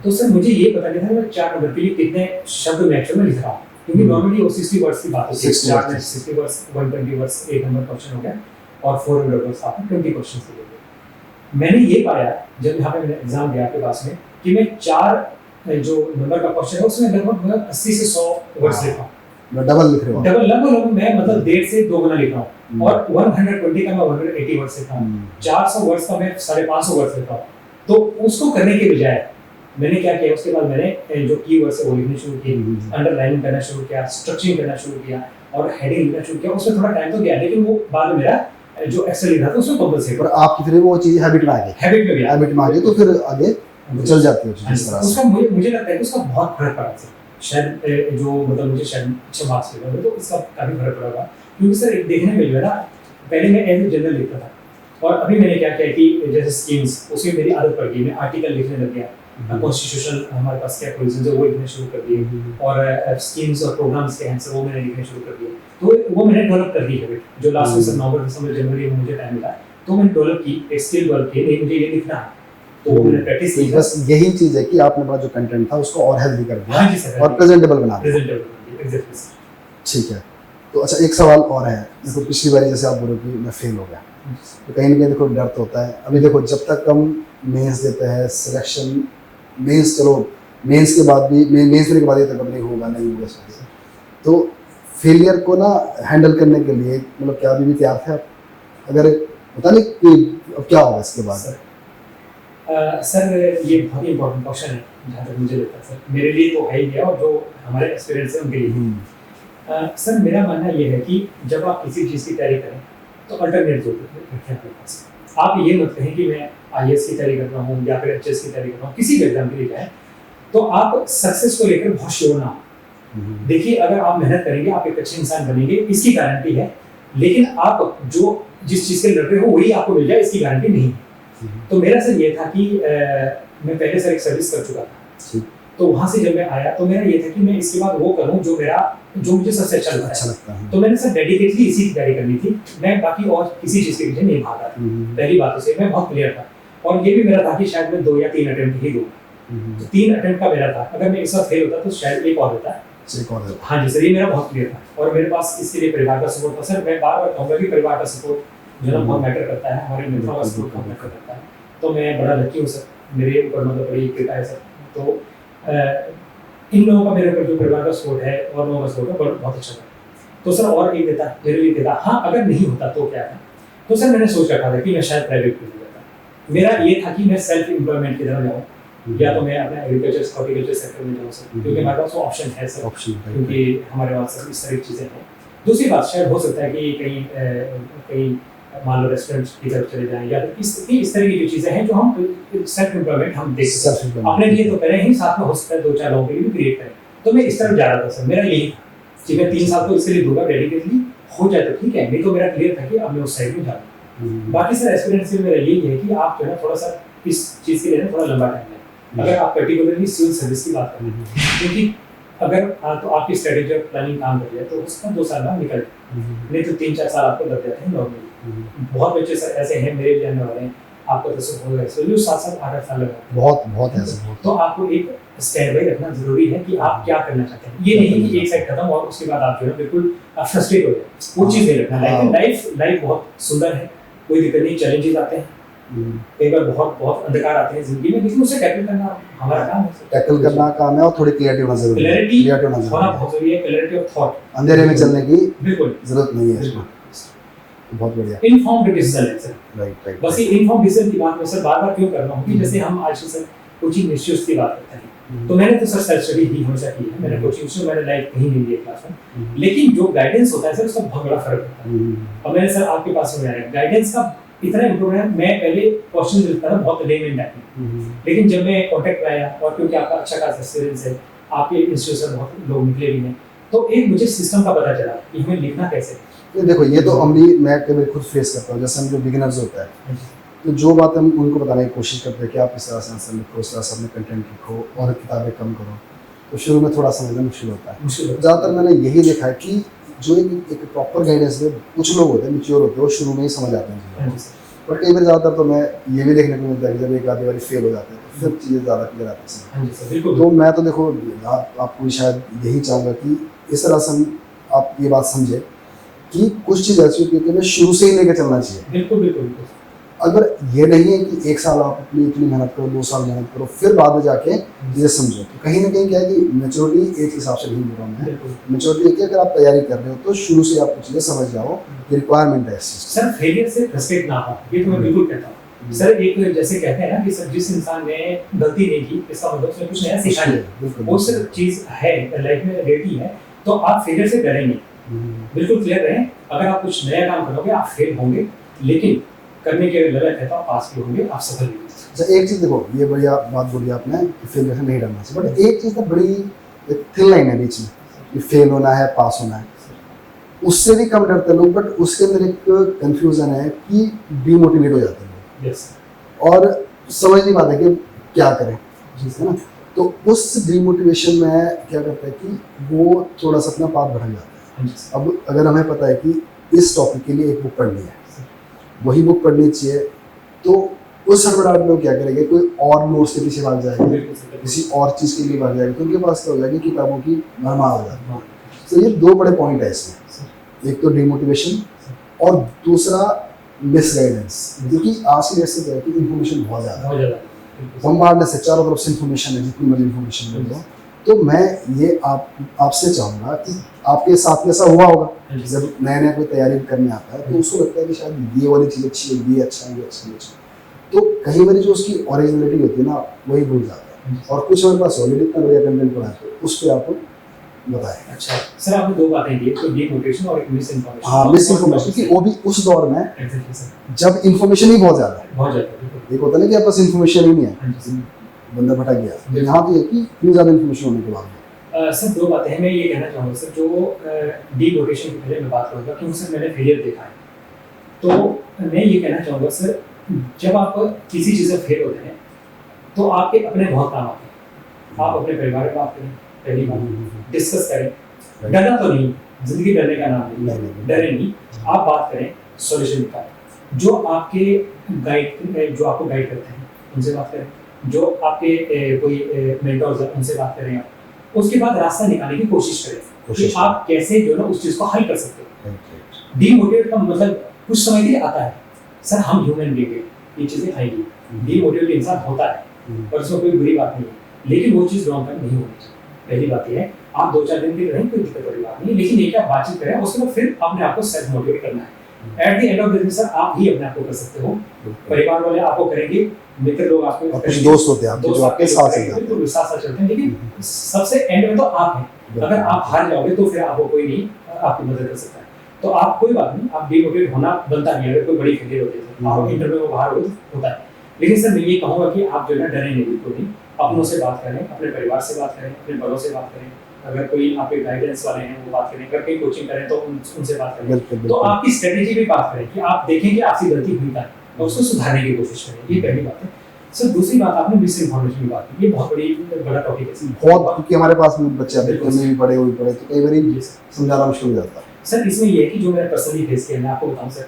तो सर मुझे ये पता नहीं था कि मैं 4 नंबर के लिए कितने शब्द मैं एक्चुअल में लिख रहा हूँ, क्योंकि नॉर्मली वो 60 वर्ड्स की बात होती है। 4 में 60 वर्ड्स, 120 वर्ड्स, 1 नंबर क्वेश्चन हो गया, और 400 वर्ड्स आपने 20 क्वेश्चन के लिए। मैंने ये पाया जब यहाँ पे मैंने एग्जाम दिया आपके पास में कि मैं 4 जो नंबर का क्वेश्चन है उसमें लगभग 80 से 100 वर्ड्स लिखा हूँ। डबल लिख रहे हो? डबल लगभग मैं मतलब 1.5 से 2 गुना लिख रहा हूँ, और 120 का मैं 180 वर्ड्स लिख रहा हूँ, 400 वर्ड्स का मैं 550 वर्ड्स लिख रहा हूँ। तो उसको करने के बजाय मैंने क्या किया, उसके बाद मैंने जो कीवर्ड्स है वो लिखने शुरू किए, अंडरलाइनिंग करना शुरू किया, स्ट्रक्चरिंग करना शुरू किया, और हेडिंग लिखना शुरू किया। उसमें थोड़ा टाइम तो गया, लेकिन वो बाद में मेरा जो एक्सेल लिखा था उसमें कंपलसेट। पर आपकी फिर वो चीज़ हैबिट में आ गई, हैबिट में आ गई, तो फिर आगे चल जाती है जिस तरह से। उसका मुझे लगता है कि उसका बहुत फर्क पड़ा सर, शायद जो मतलब मुझे शायद अच्छे मार्क्स मिले तो इसका काफ़ी फर्क पड़ा होगा। क्योंकि सर देखने में जो है ना, पहले मैं एज ए जनरल लिखता था, और अभी मैंने क्या किया कि जैसे स्कीम्स, उसमें मेरी आदत पड़ गई, मैं आर्टिकल लिखने लग गया, कॉन्स्टिट्यूशनल हमारे पास क्या प्रोविजंस है वो लिखने शुरू कर दिए, और स्कीम्स और प्रोग्राम्स के आंसर वो मैंने लिखने शुरू कर दिए। तो वो मैंने डेवलप कर दी हैबिट, जो लास्ट में नवंबर दिसंबर जनवरी में मुझे टाइम मिला, तो मैंने डेवलप की, एक स्किल डेवलप की, नहीं मुझे ये लिखना है, तो वो मैंने प्रैक्टिस की। बस यही चीज़ है कि आपने अपना जो कंटेंट था उसको और हेल्दी कर दिया। हाँ जी सर, और प्रेजेंटेबल बना दिया। Exactly sir. ठीक है, तो अच्छा एक सवाल और है, देखो पिछली बार जैसे आप बोलो कि मैं फेल हो गया, तो कहीं ना कहीं देखो डर तो होता है। अभी देखो जब तक हम मेंस देते हैं, सिलेक्शन मेंस, चलो मेंस के बाद भी मेंस देने के बाद ये तक नहीं होगा तो फेलियर को ना हैंडल करने के लिए मतलब क्या अभी भी तैयार थे आप? अगर पता नहीं कि अब क्या होगा इसके बाद? सर ये बहुत ही इंपॉर्टेंट क्वेश्चन है, जहाँ तक मुझे लगता है सर, मेरे लिए तो है ही है, और जो हमारे एक्सपीरियंस है उनके लिए। सर मेरा मानना ये है कि जब आप किसी चीज़ की तैयारी करें तो अल्टरनेट रखें अपने पास। आप ये मत कहें कि मैं IAS की तैयारी कर रहा हूँ या फिर HS की तैयारी कर रहा हूँ, किसी भी एग्जाम के लिए जाए तो आप सक्सेस को लेकर बहुत श्योर ना हो। देखिए अगर आप मेहनत करेंगे आप एक अच्छे इंसान बनेंगे, इसकी गारंटी है, लेकिन आप जो जिस चीज़ के लिए लड़ रहे हो वही आपको मिल जाए इसकी गारंटी नहीं है। तो मेरा सर ये था कि मैं पहले सर एक सर्विस कर चुका था, तो वहाँ से जब मैं आया तो मेरा ये था कि मैं इसके बाद वो करूँ जो मुझे सबसे अच्छा लगता है। तो मैंने सर डेडिकेटली इसी की तैयारी करनी थी, मैं बाकी और किसी चीज़ के पीछे नहीं भागा था। पहली बात से मैं बहुत क्लियर था, और ये भी मेरा था कि शायद मैं 2 या 3 अटेम्प्ट ही दूँगा, तो 3 अटेम्प्ट का मेरा था। अगर मैं इस बार फेल होता तो शायद एक और होता। हाँ जी सर, ये मेरा बहुत क्लियर था, और मेरे पास इसके लिए परिवार का सपोर्ट था। सर मैं बार बार कहूँगा कि परिवार का सपोर्ट जो ना बहुत मैटर करता है, हमारे मित्रों का सपोर्ट बहुत मैटर करता है। तो मैं बड़ा लकी हूँ सर, मेरे ऊपर मतलब बड़ी कृपा है सर। तो इन लोगों का मेरे ऊपर जो परिवार का सपोर्ट है और लोगों का सपोर्ट है बहुत अच्छा था। तो सर और एक देता मेरे लिए देता, हाँ अगर नहीं होता तो क्या था। तो सर मैंने सोच रखा था कि मैं शायद प्राइवेट में जाता। मेरा ये था कि मैं सेल्फ एम्प्लॉयमेंट की तरफ जाऊँ, या तो मैं अपने एग्रीकल्चर हॉर्टिकल्चर सेक्टर में जाऊँ सर, क्योंकि हमारे पास वो ऑप्शन है सर, क्योंकि हमारे पास सर इस तरह की चीज़ें हैं। दूसरी बात शायद हो सकता है कि कहीं मान लो रेस्टोरेंट की तरफ चले जाएं, या तो इस तरह की जो चीज़ें हैं जो हम सेल्फ एम्प्लॉयमेंट हम देख सकते हैं अपने लिए तो करें ही, साथ में हो सकता है 2-4 लोगों के लिए भी क्रिएट करें। तो मैं इस तरफ जा रहा था सर, मेरा यही था कि मैं 3 साल तो इसके लिए दूंगा डेडिकेटली, हो जाए तो ठीक है, नहीं तो मेरा क्लियर था कि अब मैं उस साइड में जाऊँ। बाकी सर एक्सपीरियंस से मेरा यही है कि आप जो है थोड़ा सा इस चीज़ के लिए ना थोड़ा लंबा टाइम लें, अगर आप पर्टिकुलरली सिविल सर्विस की बात करें, क्योंकि अगर तो आपकी स्ट्रेटेजी और प्लानिंग काम कर जाए तो उसका 2 साल में निकल, नहीं तो 3-4 साल आपको लग जाते हैं नॉर्मली। बहुत बच्चे सर ऐसे हैं मेरे जानने वाले हैं, आपको तो सब होगा इसलिए 7-7 8-8 साल लगा बहुत ऐसे। तो आपको एक स्टैंड बाई रखना जरूरी है कि आप क्या करना चाहते हैं। ये नहीं कि एक साइड खत्म और उसके बाद आप जो है बिल्कुल फ्रस्ट्रेट हो जाए, वो चीज़ नहीं रखना। लाइफ बहुत सुंदर है, कोई दिक्कत नहीं, चैलेंजेस आते हैं, कई बार बहुत अंधकार आते हैं जिंदगी में, लेकिन उसे टैकल करना हमारा काम है। टैकल करना काम है और थोड़ी क्लियरिटी होना जरूरी है। क्लियरिटी होना बहुत जरूरी है, क्लियरिटी ऑफ थॉट, अंधेरे में चलने की बिल्कुल जरूरत नहीं है इसमें। बहुत बढ़िया। इन्फॉर्म्ड डिसीजन है सर, राइट। बस ये इन्फॉर्म्ड डिसीजन की बात मैं सर बार-बार क्यों कर रहा हूँ कि जैसे हम आज सर कोचिंग इंस्टीट्यूट की बात करते हैं, तो मैंने तो सर सेल्फ स्टडी ही हमेशा की है, मैंने कोचिंग से मैंने लाइफ कहीं नहीं ली क्लास में, लेकिन जो गाइडेंस होता है सर उसका बहुत बड़ा फर्क होता है। और मैंने सर आपके पास में आया गाइडेंस का इतना इम्प्रूव है। मैं पहले क्वेश्चन लिखता था बहुत लेमन टाइप में, लेकिन जब मैं कॉन्टैक्ट आया और क्योंकि आपका अच्छा खासा एक्सपीरियंस है, आपके इंस्टीट्यूट से बहुत लोग निकले भी हैं, तो एक मुझे सिस्टम का पता चला कि हमें लिखना कैसे। देखो ये तो मैं कभी खुद फेस करता हूँ, जैसे हम जो बिगिनर्स होता है तो जो बात हम उनको बताने की कोशिश करते हैं कि आप इस तरह से आंसर लिखो, इस तरह से अपने कंटेंट लिखो और किताबें कम करो, तो शुरू में थोड़ा समझना मुश्किल होता है। ज़्यादातर मैंने यही देखा है कि जो एक प्रॉपर गाइडेंस में कुछ लोग होते हैं मैच्योर होते हैं, वो शुरू में ही समझ आते हैं, बट कई बार ज़्यादातर तो मैं ये भी देखने को मिलता है कि जब एक आधी बारी फेल हो जाते हैं तो फिर चीज़ें ज़्यादा क्लियर आती हैं। तो मैं तो देखो आपको शायद यही चाहूँगा कि इस तरह से आप ये बात समझे कि कुछ चीज़ ऐसी होती है कि हमें शुरू से ही लेकर चलना चाहिए। बिल्कुल। अगर ये नहीं है कि 1 साल आप अपनी इतनी मेहनत करो, 2 साल मेहनत करो, फिर बाद में जाके चीज़ें समझो, तो कहीं ना कहीं क्या है कि मैच्योरिटी एक हिसाब से नहीं बोल रहा हूँ मैं, मैच्योरिटी है कि अगर आप तैयारी कर रहे हो तो शुरू से आप चीज़ें समझ जाओ, ये रिक्वायरमेंट है। सर फेलियर से फ्रस्ट्रेट ना हो, ये तो मैं बिल्कुल कहता हूँ सर। एक जैसे कहते हैं ना कि सर जिस इंसान ने गलती नहीं की इसका मतलब उसने कुछ नया सीखा नहीं, वो सिर्फ चीज़ है लाइफ में रियलिटी है। तो आप फेलियर से डरेंगे, बिल्कुल क्लियर रहें, अगर आप कुछ नया काम करोगे आप फेल होंगे, लेकिन करने के लगन है तो आप पास भी होंगे, आप सफल भी होंगे। अच्छा एक चीज़ देखो, ये बढ़िया बात बोली आपने कि फेलियर से नहीं डरना चाहिए, बट एक चीज़ ना बड़ी थिन लाइन है बीच में कि फेल होना है पास होना है, उससे भी कम डरते लोग, बट उसके अंदर एक कंफ्यूजन है कि डीमोटिवेट हो जाते हैं लोग और समझ नहीं पाते कि क्या करें, है ना। तो उस डीमोटिवेशन में क्या करता है कि वो थोड़ा सा अपना पाथ बढ़ जाता है। अब अगर हमें पता है कि इस टॉपिक के लिए एक बुक पढ़नी है, वही बुक पढ़नी चाहिए, तो उस हड़बड़ाहट में क्या करेंगे, कोई और नोट्स के पीछे भाग जाएगा, किसी और चीज़ के लिए भाग जाएगा, तो उनके पास क्या हो जाएगी किताबों की भरमार हो जाएगी। तो ये 2 बड़े पॉइंट है इसमें, एक तो डिमोटिवेशन और दूसरा मिसगाइडेंस, क्योंकि आज की डेट से क्या है कि इन्फॉर्मेशन बहुत ज़्यादा है, बम्बार्डनेस है, चारों तरफ से इन्फॉर्मेशन है, जितनी मर्जी इन्फॉर्मेशन मिल लो। तो मैं ये आपसे चाहूँगा कि आपके साथ में ऐसा हुआ होगा जब नया कोई तैयारी करने आता है तो उसको लगता है कि शायद ये वाली चीज़ अच्छी है, ये अच्छा है, ये अच्छा है, तो कहीं बार जो उसकी ओरिजिनलिटी होती है ना वही भूल जाता है। और कुछ हमारे पास ऑलरेडी इतना बढ़िया कंटेंट पड़ा है, तो उस पर आप बताएं। अच्छा सर, आपने 2 बातें की, तो डीमोटिवेशन और एक मिस इन्फॉर्मेशन। हाँ, मिस इन्फॉर्मेशन, कि वो भी उस दौर में जब इन्फॉर्मेशन ही बहुत ज़्यादा है। एक होता है ना कि आपके पास इन्फॉर्मेशन ही नहीं है, बंदा भटक गया, तो यहाँ तो ये कि इतनी ज़्यादा इन्फॉर्मेशन होने के बाद सर 2 बातें हैं। मैं ये कहना चाहूँगा सर, जो डीमोटिवेशन की पहले मैं बात करूँगा क्योंकि सर मैंने फेलियर देखा है, तो मैं ये कहना चाहूँगा सर, जब आप किसी चीज़ में फेल होते हैं तो आपके अपने बहुत काम आते हैं। आप अपने परिवार में बात करें, पहली बात डिस्कस करें, डरना तो नहीं, जिंदगी डरने का नाम नहीं, डरे नहीं, आप बात करें, सॉल्यूशन निकालें। जो आपको गाइड करते हैं उनसे बात करें, जो आपके कोई मेंटर्स हैं उनसे बात करें, आप उसके बाद रास्ता निकालने की कोशिश करें कि आप कैसे जो ना उस चीज़ को हल कर सकते हो। डीमोटिवेट का मतलब कुछ समय के लिए आता है सर, हम ह्यूमन बीइंग हैं, ये चीज़ें आएंगी, डीमोटिवेट इंसान होता है, और इसमें कोई बुरी बात नहीं है, लेकिन वो चीज़ लॉन्ग टर्म नहीं होनी चाहिए। पहली बात ये है, आप 2-4 दिन के लिए रहें, कोई दिक्कत वाली बात नहीं है, लेकिन ये कि आप बातचीत करें, उसके बाद फिर अपने आप को सेल्फ मोटिवेट करना है। At the end of the day sir, आप ही अपने आप को कर सकते हो, परिवार वाले आपको करेंगे, मित्र लोग आपके और कुछ दोस्त होते हैं आपके जो आपके साथ चलते हैं। बिल्कुल साथ चलते हैं, लेकिन सबसे एंड में तो आप हैं। अगर आप हार जाओगे तो फिर आपको कोई नहीं आपकी मदद कर सकता है। तो आप कोई बात नहीं, आप डिमोटिवेट होना बनता नहीं है, अगर कोई बड़ी फेलियर होती है, आप इंटरव्यू में बाहर हो तो होता है। लेकिन सर मैं ये कहूँगा कि आप जो है डरें नहीं बिल्कुल नहीं, अपनों से बात करें, अपने परिवार से बात करें, अपने बड़ों से बात करें, अगर कोई आपके गाइडेंस वाले हैं वो बात करें, अगर कोई कोचिंग करें तो उनसे बात करें। तो आपकी स्ट्रेटेजी भी बात करें कि आप देखें कि आपसे गलती हुई था और उसको सुधारने की कोशिश करें, ये पहली बात है। सर दूसरी बात, आपने मिस इन्फॉर्मेशन की बात की, ये बहुत बड़ा टॉपिक है बहुत, क्योंकि हमारे पास भी बच्चे आते हैं, भी पढ़े हुए पढ़े, तो कई बार समझाना मुश्किल हो जाता है। सर इसमें ये है कि जो मैंने पर्सनली फेस किया, मैं आपको बताऊं सर,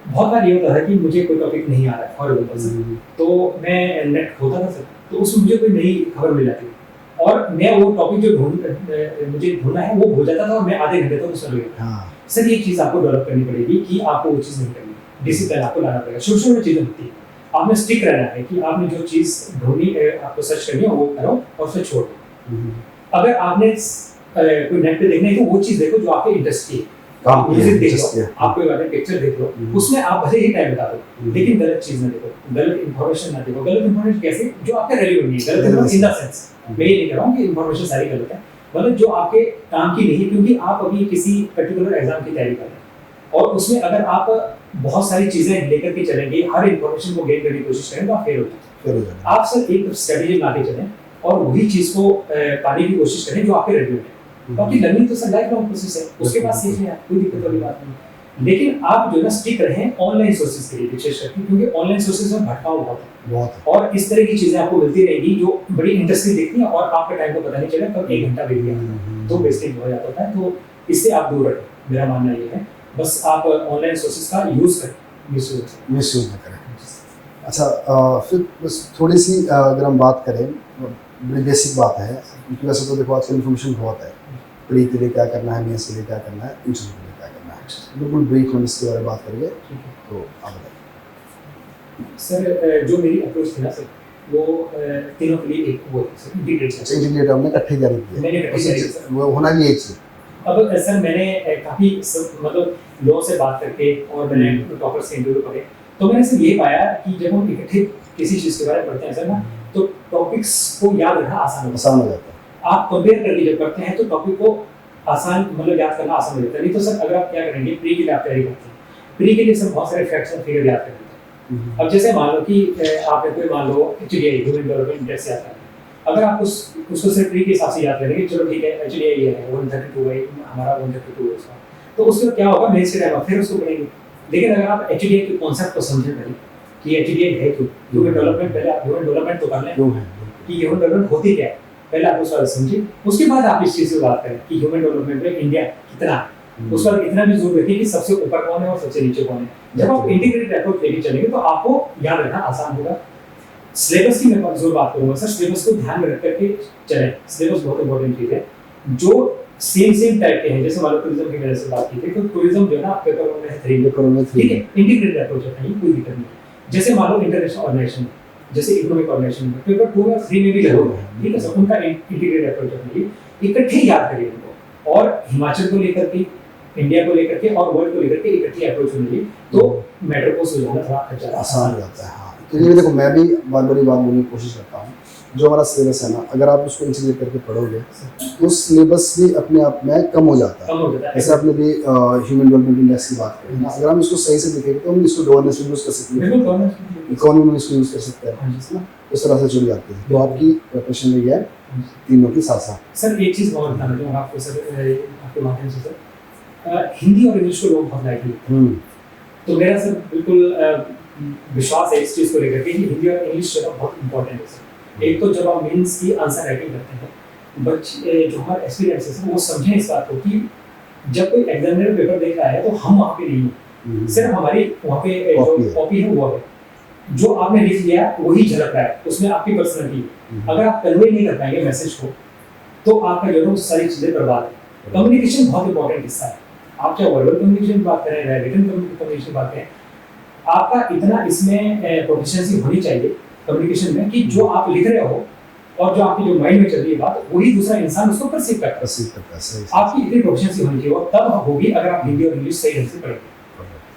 बहुत बार ये होता था कि मुझे कोई टॉपिक नहीं आ रहा है, फॉर एग्जाम्पल सर, तो मैं नेट खोलता था सर, तो उसमें मुझे कोई नई खबर मिल जाती और मैं वो टॉपिक जो मुझे ढूंढना है वो भूल जाता था और मैं आधे घंटे तक उसमें लग गया। सर ये चीज़ आपको डेवलप करनी पड़ेगी कि आपको वो चीज़ नहीं करनी, डिसिप्लिन आपको लाना पड़ेगा। छोटी छोटी चीज़ें होती है, आपने स्टिक रहना है कि आपने जो चीज़ ढूंढनी आपको सर्च करनी है वो करो और फिर छोड़ दो। अगर आपने कोई नेट पे देखना है तो वो चीज़ देखो जो आपके इंटरेस्ट की है, म्यूजिक देख लो, आप कोई वाले पिक्चर देख लो, उसमें आप भले ही टाइम बिता दो, लेकिन गलत चीज़ ना देखो, गलत इन्फॉर्मेशन ना देखो। गलत इन्फॉर्मेशन कैसे, जो आपके रेलेवेंट नहीं है, गलत इन द सेंस, मैं ये नहीं कह रहा हूँ कि इन्फॉर्मेशन सारी गलत है, मतलब जो आपके काम की नहीं है, क्योंकि आप अभी किसी पर्टिकुलर एग्जाम की तैयारी कर रहे हैं और उसमें अगर आप बहुत सारी चीज़ें लेकर के चलेंगे, हर इन्फॉर्मेशन को गेन करने की कोशिश करें तो आप फेल हो जाएंगे। आप सर एक स्ट्रेटेजी बना के चलें और वही चीज़ को पाने की कोशिश करें जो आपके रेलेवेंट है। बाकी लर्निंग तो सर लाइफ लॉन्ग प्रोसेस है, उसके बाद सीख लें, कोई दिक्कत वाली बात नहीं। लेकिन आप जो है ना स्टिक रहें ऑनलाइन सोर्सेज के लिए विशेष करके, क्योंकि ऑनलाइन सोर्सेज में भटकाव बहुत है और इस तरह की चीजें आपको मिलती रहेगी जो बड़ी इंटरेस्टिंग दिखती हैं और आपका टाइम को पता नहीं चलेगा कब 1 घंटा बीत गया, तो वेस्टेज हो जाता है। तो इससे आप दूर रहें, मेरा मानना ये है। बस आप ऑनलाइन सोर्सेज का यूज करें, मिसयूज ना करें। अच्छा, फिर बस थोड़ी सी अगर हम बात करें, बड़ी बेसिक बात है, क्योंकि वैसे तो देखो आजकल इन्फॉर्मेशन बहुत है, प्री के लिए क्या करना है, मेंस के लिए क्या करना है, इंटरव्यू के लिए क्या करना है, बिल्कुल ब्रीफ हम इसके बारे में बात करेंगे। तो आप बताइए सर। जो मेरी अप्रोच थी ना सर, वो तीनों के लिए एक वो सर इंटीग्रेट हमने इकट्ठे जारी किया, वो होना भी एक चीज़। अब सर मैंने काफ़ी मतलब लोगों से बात करके और मैंने टॉपर्स के इंटरव्यू करे, तो मैंने सर ये पाया कि जब हम इकट्ठे किसी चीज़ के बारे में पढ़ते हैं सर ना, तो टॉपिक्स को याद रखना आसान हो जाता है। आप कंपेयर करके जब करते हैं तो टॉपिक को आसान मतलब याद करना आसान हो जाता है। नहीं तो सर अगर आप क्या करेंगे, प्री के लिए आप तैयारी करते हैं, प्री के लिए सर बहुत सारे फैक्ट्स और फिगर याद कर लेते हैं। अब जैसे मान लो कि आपने कोई मान लो HDI ह्यूमन डेवलपमेंट इंडेक्स याद करना है, अगर आप उसको सिर्फ प्री के हिसाब से याद करेंगे, चलो ठीक है HDI ये है 132 है, हमारा 132 है उसका, तो उसके बाद क्या होगा, मेंस के टाइम फिर उसको पढ़ेंगे। लेकिन अगर आप HDI के कॉन्सेप्ट को समझें पहले कि HDI है क्यों, ह्यूमन डेवलपमेंट, पहले आप ह्यूमन डेवलपमेंट तो कर लें कि ह्यूमन डेवलपमेंट होती क्या है, पहले आप उसका समझिए, उसके बाद आप इस चीज़ से बात करें कि ह्यूमन डेवलपमेंट में इंडिया कितना है, उस पर इतना भी जोर रखिए कि सबसे ऊपर कौन है और सबसे नीचे कौन है। जब आप इंटीग्रेटेड अप्रोच लेके चलेंगे तो आपको याद रखना आसान होगा। सिलेबस की मैं जोर बात करूंगा सर, सिलेबस को ध्यान में रख करके चलें, सिलेबस बहुत इंपॉर्टेंट चीज़ है। जो सेम टाइप के हैं, जैसे मान लो टूरिज्म की मैंने से बात की थी, तो टूरिज्म जो है ना पेपर 1 में 3 ठीक है, इंटीग्रेटेड अप्रोच है, कोई दिक्कत नहीं। जैसे मान लो इंटरनेशनल ऑर्गेनाइजेशन, जैसे इकोनॉमिक ऑर्गेनाइजेशन में पेपर 2 में 3 में भी लगेगा, ठीक है सर, उनका इंटीग्रेटेड अप्रोच रखिए, इकट्ठे याद करिए उनको, और हिमाचल को लेकर के, इंडिया को लेकर के और वर्ल्ड को लेकर के इकट्ठी अप्रोच होनी चाहिए, तो मैटर को सुलझाना थोड़ा आसान हो जाता है। हाँ, तो ये देखो मैं भी बार बार बात बोलने की कोशिश करता हूँ, जो हमारा सिलेबस है ना, अगर आप उसको इंटीग्रेट करके पढ़ोगे तो सिलेबस भी अपने आप में कम हो जाता है। जैसे आपने भी ह्यूमन डेवलपमेंट इंडेक्स की बात करी ना, अगर हम इसको सही से देखेंगे तो हम इसको गवर्नेंस में यूज़ कर सकते हैं, इकोनॉमी में इसको यूज़ कर सकते हैं, इस तरह से जुड़ जाते हैं। तो आपकी प्रिपरेशन रही है तीनों की साथ साथ। सर एक चीज़ और बताना चाहूँगा आपको सर, आपके माध्यम से सर, हिंदी और इंग्लिश को लोग बहुत लाइक करते हैं, तो मेरा सर बिल्कुल विश्वास है इस चीज़ को लेकर के कि हिंदी और इंग्लिश जो बहुत इंपॉर्टेंट है सर। एक तो जब आप मेंस की आंसर राइटिंग करते हैं, बच्चे जो हमारा एक्सपीरियंस है वो समझें इस बात को कि जब कोई एग्जामिनर पेपर देख रहा है तो हम वहाँ पे नहीं हैं, सिर्फ हमारी वहाँ पे जो कॉपी है वो है, जो आपने लिख लिया वही झलक रहा है, उसमें आपकी पर्सनैलिटी है। अगर आप कन्वे नहीं कर पाएंगे मैसेज को तो आपका जो है सारी चीज़ें बर्बाद है। कम्युनिकेशन बहुत इंपॉर्टेंट हिस्सा है, आप चाहे वर्बल कम्युनिकेशन की बात करें, रिटन कम्युनिकेशन की बात करें, आपका इतना इसमें प्रोफिशिएंसी होनी चाहिए कम्युनिकेशन में कि जो आप लिख रहे हो और जो आपकी जो माइंड में चल रही है बात, वही दूसरा इंसान उसको परसीव करता है। परसीव करता है, सही। आपकी इतनी प्रोफिशिएंसी होनी चाहिए, और तब होगी अगर आप हिंदी और इंग्लिश सही ढंग से पढ़ेंगे।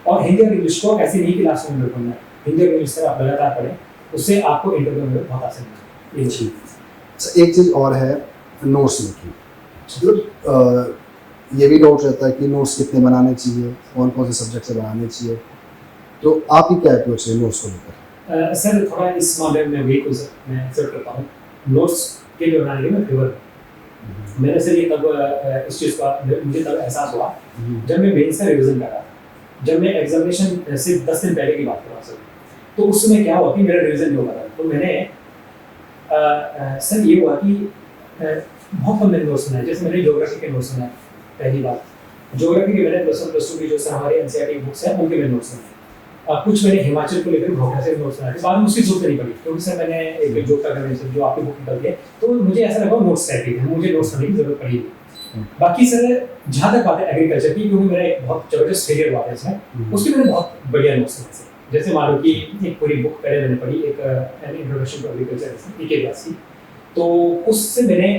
और हिंदी और इंग्लिश को ऐसे नहीं कि लास्ट में पढ़ना है, हिंदी और इंग्लिश से आप लगातार पढ़ें, उससे आपको इंटरव्यू में बहुत आसानी है। जी। अच्छा, एक चीज़ और है, नोट्स मेकिंग। मतलब ये भी डाउट रहता है कि नोट्स कितने बनाने चाहिए, कौन कौन से सब्जेक्ट से बनाने चाहिए, तो आपकी क्या अप्रोच है नोट्स को लेकर? सर थोड़ा इस मामले में वीक हूँ सर, मैं एक्सेप्ट करता हूँ। नोट्स के लिए बनाने के मैं फेवर, मैंने सर ये तब इस चीज़ का मुझे तब एहसास हुआ जब मैं मेंस का रिवीजन कर रहा था, जब मैं एग्जामिनेशन से 10 दिन पहले की बात कर रहा हूँ सर। तो उस समय क्या हुआ कि मेरा रिवीजन नहीं हो रहा था, तो मैंने सर ये हुआ कि बहुत कम मैंने नोट्स बनाए। जैसे मैंने ज्योग्राफी के नोट्स बनाए, पहली बात ज्योग्राफी के मैंने +1 +2 की जो सर हमारे एनसीईआरटी बुक्स हैं उनके मैंने नोट्स बनाए। कुछ मैंने हिमाचल को लेकर भोकरा से नोट्स बनाए, बाद में उसकी जरूरत नहीं पड़ी, क्योंकि सर मैंने एक जोक करने से जो आपकी बुक निकलती है, तो मुझे ऐसा लगा नोट्स टाइप है, मुझे नोट्स करने की जरूरत पड़ी। बाकी सर जहाँ तक बात है एग्रीकल्चर की, क्योंकि मेरा एक बहुत जबरदस्त फेलियर हुआ है इसमें, उसके मैंने बहुत बढ़िया नोट्स बनाए सर। जैसे मान लो कि एक पूरी बुक पहले मैंने पढ़ी, एक एन इंट्रोडक्शन टू एग्रीकल्चर एक क्लास की, तो उससे मैंने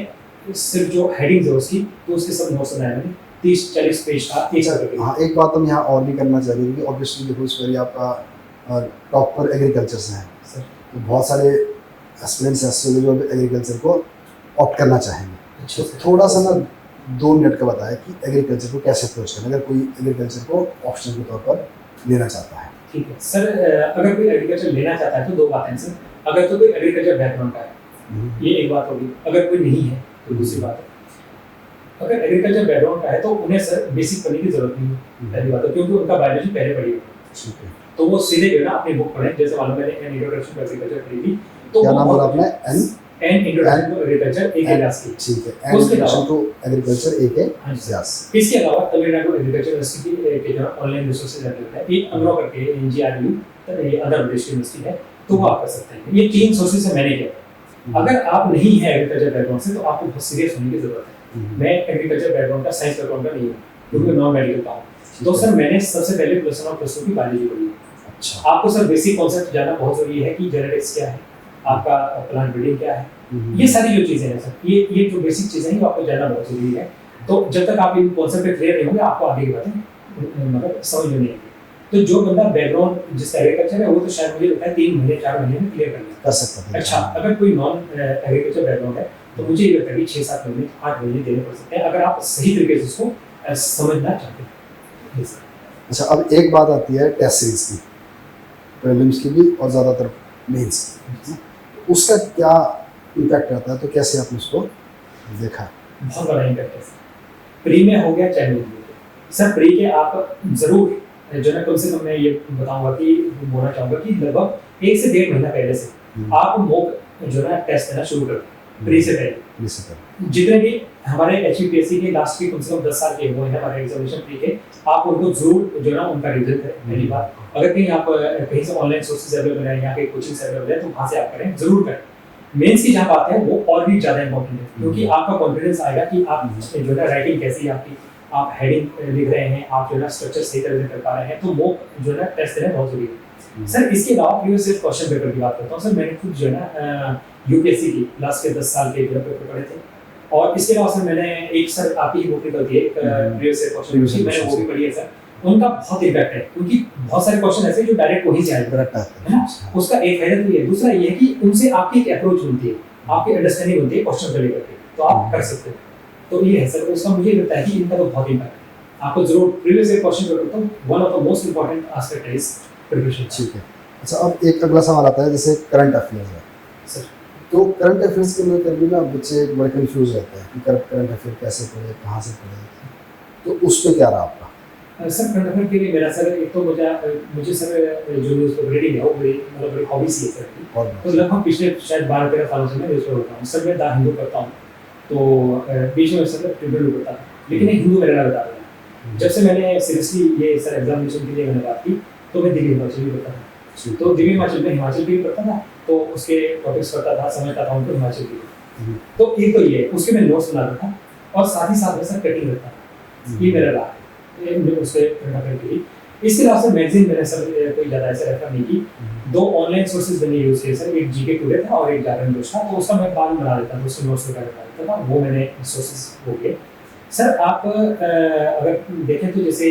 सिर्फ जो हेडिंग्स है उसकी, तो उसके सब नोट्स बनाए मैंने 30-40 पेज का एक साथ। हाँ, एक बात हम यहाँ और भी करना चाहिए कि ऑब्वियसली देखो इस बार आपका टॉप पर एग्रीकल्चर से है सर, तो बहुत सारे एस्पिरेंट्स ऐसे होंगे जो एग्रीकल्चर को ऑप्ट करना चाहेंगे। अच्छा तो थोड़ा सा ना 2 मिनट का बताया कि एग्रीकल्चर को कैसे अप्रोच करना अगर कोई एग्रीकल्चर को ऑप्शन के तौर पर लेना चाहता है। ठीक है सर, अगर कोई एग्रीकल्चर लेना चाहता है तो 2 बातें हैं सर। अगर तो कोई एग्रीकल्चर बैकग्राउंड का है, ये एक बात होगी। अगर कोई नहीं है तो दूसरी बात है, अगर एग्रीकल्चर बैकग्राउंड का है तो उन्हें सर बेसिक पढ़ने की जरूरत नहीं है, पहली बात है, क्योंकि उनका बायोलॉजी पहले पढ़ी है। ठीक है, तो वो सीधे जो है ना अपनी बुक पढ़ें। जैसे मालूम मैंने एन इंट्रोडक्शन टू एग्रीकल्चर पढ़ी थी, तो क्या नाम बोला आपने? एन इंट्रोडक्शन टू एग्रीकल्चर एक क्लास की। ठीक है, एन इंट्रोडक्शन टू एग्रीकल्चर एक क्लास। इसके अलावा तमिलनाडु एग्रीकल्चर यूनिवर्सिटी के जो ऑनलाइन रिसोर्सेज अवेलेबल है, एक अंग्रो करके एनजीआरयू, ये आंध्र प्रदेश यूनिवर्सिटी है, तो वो आप कर सकते हैं। ये 3 सोर्सेज से मैंने किया। अगर आप नहीं है एग्रीकल्चर बैकग्राउंड से तो आपको बहुत सीरियस होने की जरूरत है। मैं एग्रीकल्चर बैकग्राउंड का, साइंस बैकग्राउंड का नहीं हूँ, क्योंकि नॉन मेडिकल का हूँ। तो सर मैंने सबसे पहले +1 और +2 की बायोलॉजी पढ़ी। अच्छा, आपको सर बेसिक कॉन्सेप्ट जानना बहुत जरूरी है कि जेनेटिक्स क्या है, आपका प्लांट ब्रीडिंग क्या है, ये सारी जो चीजें हैं सर, ये जो बेसिक चीजें हैं वो आपको जानना बहुत जरूरी है। तो जब तक आप इन कॉन्सेप्ट पे क्लियर नहीं होंगे आपको आगे की बातें मतलब समझ में नहीं आएगी। तो जो बंदा बैकग्राउंड जिसका एग्रीकल्चर है वो तो शायद मुझे लगता है 3 महीने 4 महीने में क्लियर कर सकता है। अच्छा, अगर कोई नॉन एग्रीकल्चर बैकग्राउंड है तो मुझे ये लगता है कि 6-7 महीने 8 महीने देने पड़ सकते हैं, अगर आप सही तरीके से उसको समझना चाहते हैं। अच्छा, अब एक बात आती है टेस्ट सीरीज की, प्रीलिम्स की भी और ज़्यादातर मेंस की, उसका क्या इम्पैक्ट रहता है, तो कैसे आपने उसको देखा? बहुत बड़ा इम्पैक्ट है प्री में हो गया चाहे नहीं सर। प्री के आप जरूर जो है कम से कम मैं ये बताऊंगा कि बोलना चाहूँगा कि लगभग 1 से 1.5 महीना पहले से आप मॉक जो है टेस्ट देना शुरू कर प्री से पहले। जितने भी हमारे HPSC के लास्ट के कम से कम 10 साल के हुए हैं हमारे एग्जामिनेशन प्री के, आप उनको जरूर जो है ना उनका रिविजन करें। पहली बात, अगर कहीं आप कहीं से ऑनलाइन सोर्सेज अवेलेबल है, यहाँ के कोचिंग अवेलेबल है, तो वहाँ से आप करें, जरूर करें। मेंस की जहाँ बात है वो और भी ज़्यादा इंपॉर्टेंट है, क्योंकि आपका कॉन्फिडेंस आएगा कि आप जो है राइटिंग कैसी है आपकी, आप हेडिंग लिख रहे हैं, आप जो है स्ट्रक्चर सही तरह से कर पा रहे हैं, तो वो जो है टेस्ट देना बहुत जरूरी है। सर इसके अलावा प्रीवियस ईयर क्वेश्चन पेपर की बात करता हूँ। सर मैंने खुद जो है ना यूपीएससी की लास्ट के 10 साल के जो पेपर पढ़े थे, और इसके अलावा सर मैंने एक सर आपकी ही बुक निकलती है प्रीवियस ईयर क्वेश्चन, मैंने वो भी पढ़ी है सर। उनका बहुत इम्पैक्ट है, क्योंकि बहुत सारे क्वेश्चन ऐसे जो डायरेक्ट वहीं से आए है ना। उसका एक फायदा तो ये है, दूसरा ये है कि उनसे आपकी एक अप्रोच बनती है, आपकी अंडरस्टैंडिंग बनती है क्वेश्चन को लेकर के, तो आप कर सकते हो। तो ये है सर, उसका मुझे लगता है कि इनका तो बहुत इम्पैक्ट है। आपको जरूर प्रीवियस ईयर क्वेश्चन पेपर तो one of the most important aspect is preparation. ठीक है। अच्छा, अब एक अगला सवाल आता है, जैसे करंट अफेयर्स है सर, तो करंट अफेयर्स के लेकर भी ना बच्चे बड़े कंफ्यूज रहते हैं कि करंट अफेयर कैसे पढ़े, कहाँ से पढ़े, तो उस पर क्या रहा आपका? सर करंट अफेयर के लिए मेरा सर एक तो मुझे सर जो न्यूज़ पेपर रीडिंग है वो मतलब बड़ी हॉबी सी है सर की। तो लगभग पिछले शायद 12-13 सालों से मैं न्यूज़ पेपर पढ़ता हूँ सर। मैं द हिंदू पढ़ता हूँ, तो बीच में सर ट्रिब्यून पढ़ता था, लेकिन हिंदू मेरा बता रहा है। जब से मैंने सीरियसली ये सर एग्जामिनेशन के लिए मैंने बात की, तो मैं दिल्ली हिमाचल भी पढ़ता था। तो दिल्ली हिमाचल में हिमाचल भी पढ़ता था, तो उसके टॉपिक्स पढ़ता था, समझता था उनको हिमाचल की। तो एक तो ये उसके मैं नोट्स बनाता था, और साथ ही साथ में सर कटिंग करता था। ये मेरा रहा है उसके करंट अफेयर के लिए। इसके अलावा सर मैगजीन मैंने सर कोई ज़्यादा ऐसा रेफर नहीं की। 2 ऑनलाइन सोर्सेज मैंने यूज़ किए सर, एक जीके टुडे था और एक जागरण जोश था, तो उसका मैं बाद में बना देता था, उसमें नोट्स वगैरह बना देता था, वो मैंने सोर्सेज हो गए। सर आप अगर देखें तो जैसे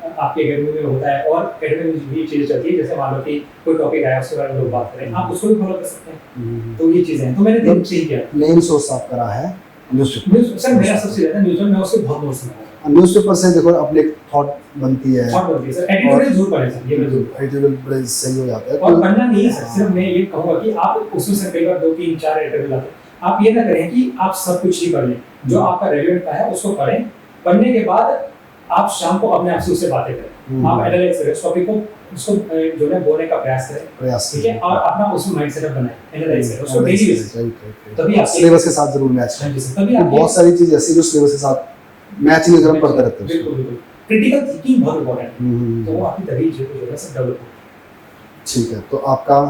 आपके एकेडमी में होता है और एकेडमी में भी चीज़ चलती है, जैसे मान लो कि कोई टॉपिक आया उसके बारे में लोग बात करें, आप उसको भी फॉलो कर सकते हैं। तो ये चीज़ें हैं, तो मैंने दिन से ही किया। मेन सोर्स आपका रहा है न्यूज़पेपर। सर मेरा सबसे ज़्यादा न्यूज़ में उसके बहुत नोट्स बनाया। न्यूज़पेपर से देखो अपनी एक थॉट बनती है, थॉट बनती है सर, एडिटोरियल जरूर पढ़ें सर, ये मैं जरूर। एडिटोरियल बड़े सही हो जाता है। और पढ़ना नहीं है सर, सिर्फ मैं ये कहूँगा कि आप उसमें से कई बार 2, 3, 4 एडिटोरियल आते हैं, आप ये ना करें कि आप सब कुछ ही पढ़ लें, जो आपका रेलेवेंट का है उसको पढ़ें। पढ़ने के बाद आप शाम को अपने आप से उससे बातें करें, आप एनालाइज करें उस टॉपिक को, उसको जो है बोलने का प्रयास करें, ठीक है, और अपना उसमें माइंड सेटअप बनाएं, एनालाइज करें उसको डेली बेसिस पे, तभी आप सिलेबस के साथ जरूर मैच हाँ करें। जी सर, तभी आप बहुत सारी चीज ऐसी जो सिलेबस के साथ मैच नहीं कर पढ़ते रहते हैं। बिल्कुल बिल्कुल, क्रिटिकल थिंकिंग बहुत इंपॉर्टेंट है, तो वो आपकी तभी जो है सब डेवलप होगी। ठीक है, तो आपका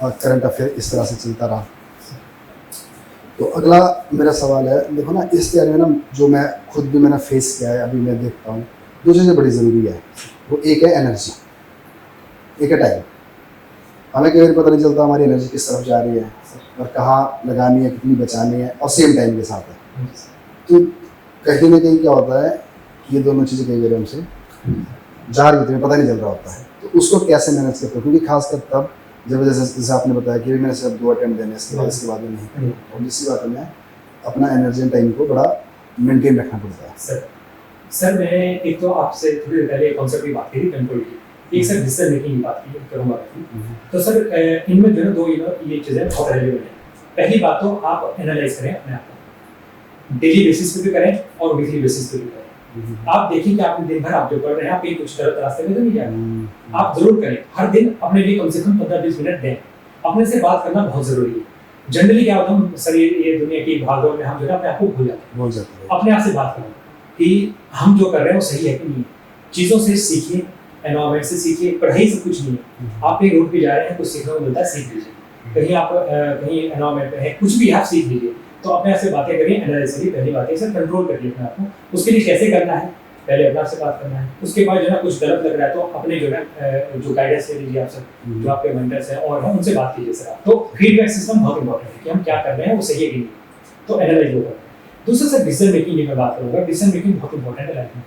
करंट अफेयर इस तरह से चलता रहा। तो अगला मेरा सवाल है, देखो ना इस तैयारी में ना जो मैं खुद भी मैंने फेस किया है, अभी मैं देखता हूँ 2 चीज़ें बड़ी ज़रूरी है। वो एक है एनर्जी, एक है टाइम। हमें कई बार पता नहीं चलता हमारी एनर्जी किस तरफ जा रही है और कहाँ लगानी है, कितनी बचानी है, और सेम टाइम के साथ है। तो कहीं ना कहीं क्या होता है कि ये दोनों चीज़ें कई बार हमसे जा रही होती है, पता नहीं चल रहा होता है। तो उसको कैसे मैनेज करते हो, क्योंकि खासकर तब जब जैसे आपने बताया कि मैंने सिर्फ 2 अटेम्प्ट देने, इसके बाद में नहीं करें, और दूसरी बात में अपना एनर्जी एंड टाइम को बड़ा मेंटेन रखना पड़ता है। सर मैंने एक तो आपसे थोड़ी देर पहले कॉन्सेप्ट की बात की थी, कंट्रोल की, एक सर डिसीजन मेकिंग की बात की करूँगा। तो सर इनमें जो है 2 ये चीज़ें बहुत रेलेवेंट हैं। पहली बात तो आप एनालाइज करें अपने आप को, डेली बेसिस पे भी करें और वीकली बेसिस पे भी करें। आप देखिए कि आपने दिन भर आप जो पढ़ रहे हैं, आप कहीं कुछ गलत रास्ते में तो नहीं जा रहे, आप जरूर करें। हर दिन अपने लिए कम से कम 15-20 मिनट दें, अपने से बात करना बहुत जरूरी है। जनरली क्या होता है, हम सर ये दुनिया की भागदौड़ में हम जो है अपने आप को भूल जाते हैं। अपने आप से बात करें कि हम जो कर रहे हैं वो सही है कि नहीं, चीज़ों से सीखिए, एनवायरमेंट से सीखिए, पढ़ाई सब कुछ नहीं है। आप एक रूट पे जा रहे हैं, कुछ सीखने को मिलता है, सीख लीजिए। कहीं आप कहीं एनवायरमेंट में है, कुछ भी आप सीख लीजिए। तो अपने आप से बातें करिए, एनालाइज करिए। पहली बात है सर, कंट्रोल करिए अपने आप को। उसके लिए कैसे करना है, पहले अपने आप से बात करना है। उसके बाद जो है कुछ गलत लग रहा है तो अपने जो है जो गाइडेंस ले लीजिए आप सब, जो आपके मेंटर्स हैं और हैं उनसे बात कीजिए सर आप। तो फीडबैक सिस्टम बहुत इंपॉर्टेंट है कि हम क्या कर रहे हैं वो सही है कि नहीं, तो एनालाइज होगा। दूसरा सर डिसीजन मेकिंग की मैं बात करूँगा। डिसीजन मेकिंग बहुत इंपॉर्टेंट है लाइफ में।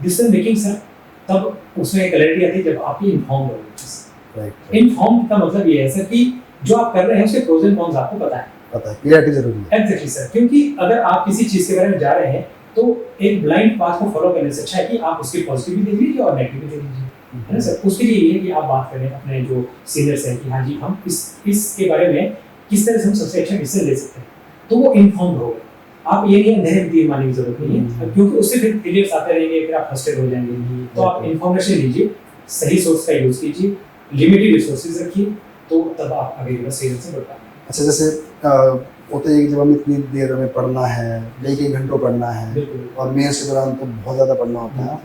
डिसीजन मेकिंग सर तब उसमें क्लैरिटी आती है जब आपकी इन्फॉर्म होगी। इन्फॉर्म का मतलब ये है सर कि जो आप कर रहे हैं उसके प्रोज एंड कॉन्स आपको पता है, क्लैरिटी जरूरी है। एग्जैक्टली सर, क्योंकि अगर आप किसी चीज़ के बारे में जा रहे हैं तो एक ब्लाइंड पाथ को फॉलो करने से अच्छा है कि आप उसके पॉजिटिव भी देख लीजिए और नेगेटिव भी देख लीजिए, है ना सर। उसके लिए ये है कि आप बात करें अपने जो सीनियर्स हैं कि हाँ जी हम इसके बारे में किस तरह से हम सबसे अच्छा डिसीजन ले सकते हैं, तो वो इन्फॉर्म्ड हो गए। आप ये नहीं अंधेरे में तीर मारने की जरूरत नहीं है, क्योंकि उससे फिर फेलियर्स आते रहेंगे, फिर आप फ्रस्ट्रेट हो जाएंगे। तो आप इन्फॉर्मेशन लीजिए, सही सोर्स का यूज कीजिए, लिमिटेड रिसोर्सेज रखिए, तो तब आप आगे जो सही से बढ़ पाएंगे। अच्छा, जैसे होता है कि जब हमें इतनी देर में पढ़ना है, कई घंटों पढ़ना है, और मेंस के दौरान तो बहुत ज़्यादा पढ़ना होता है,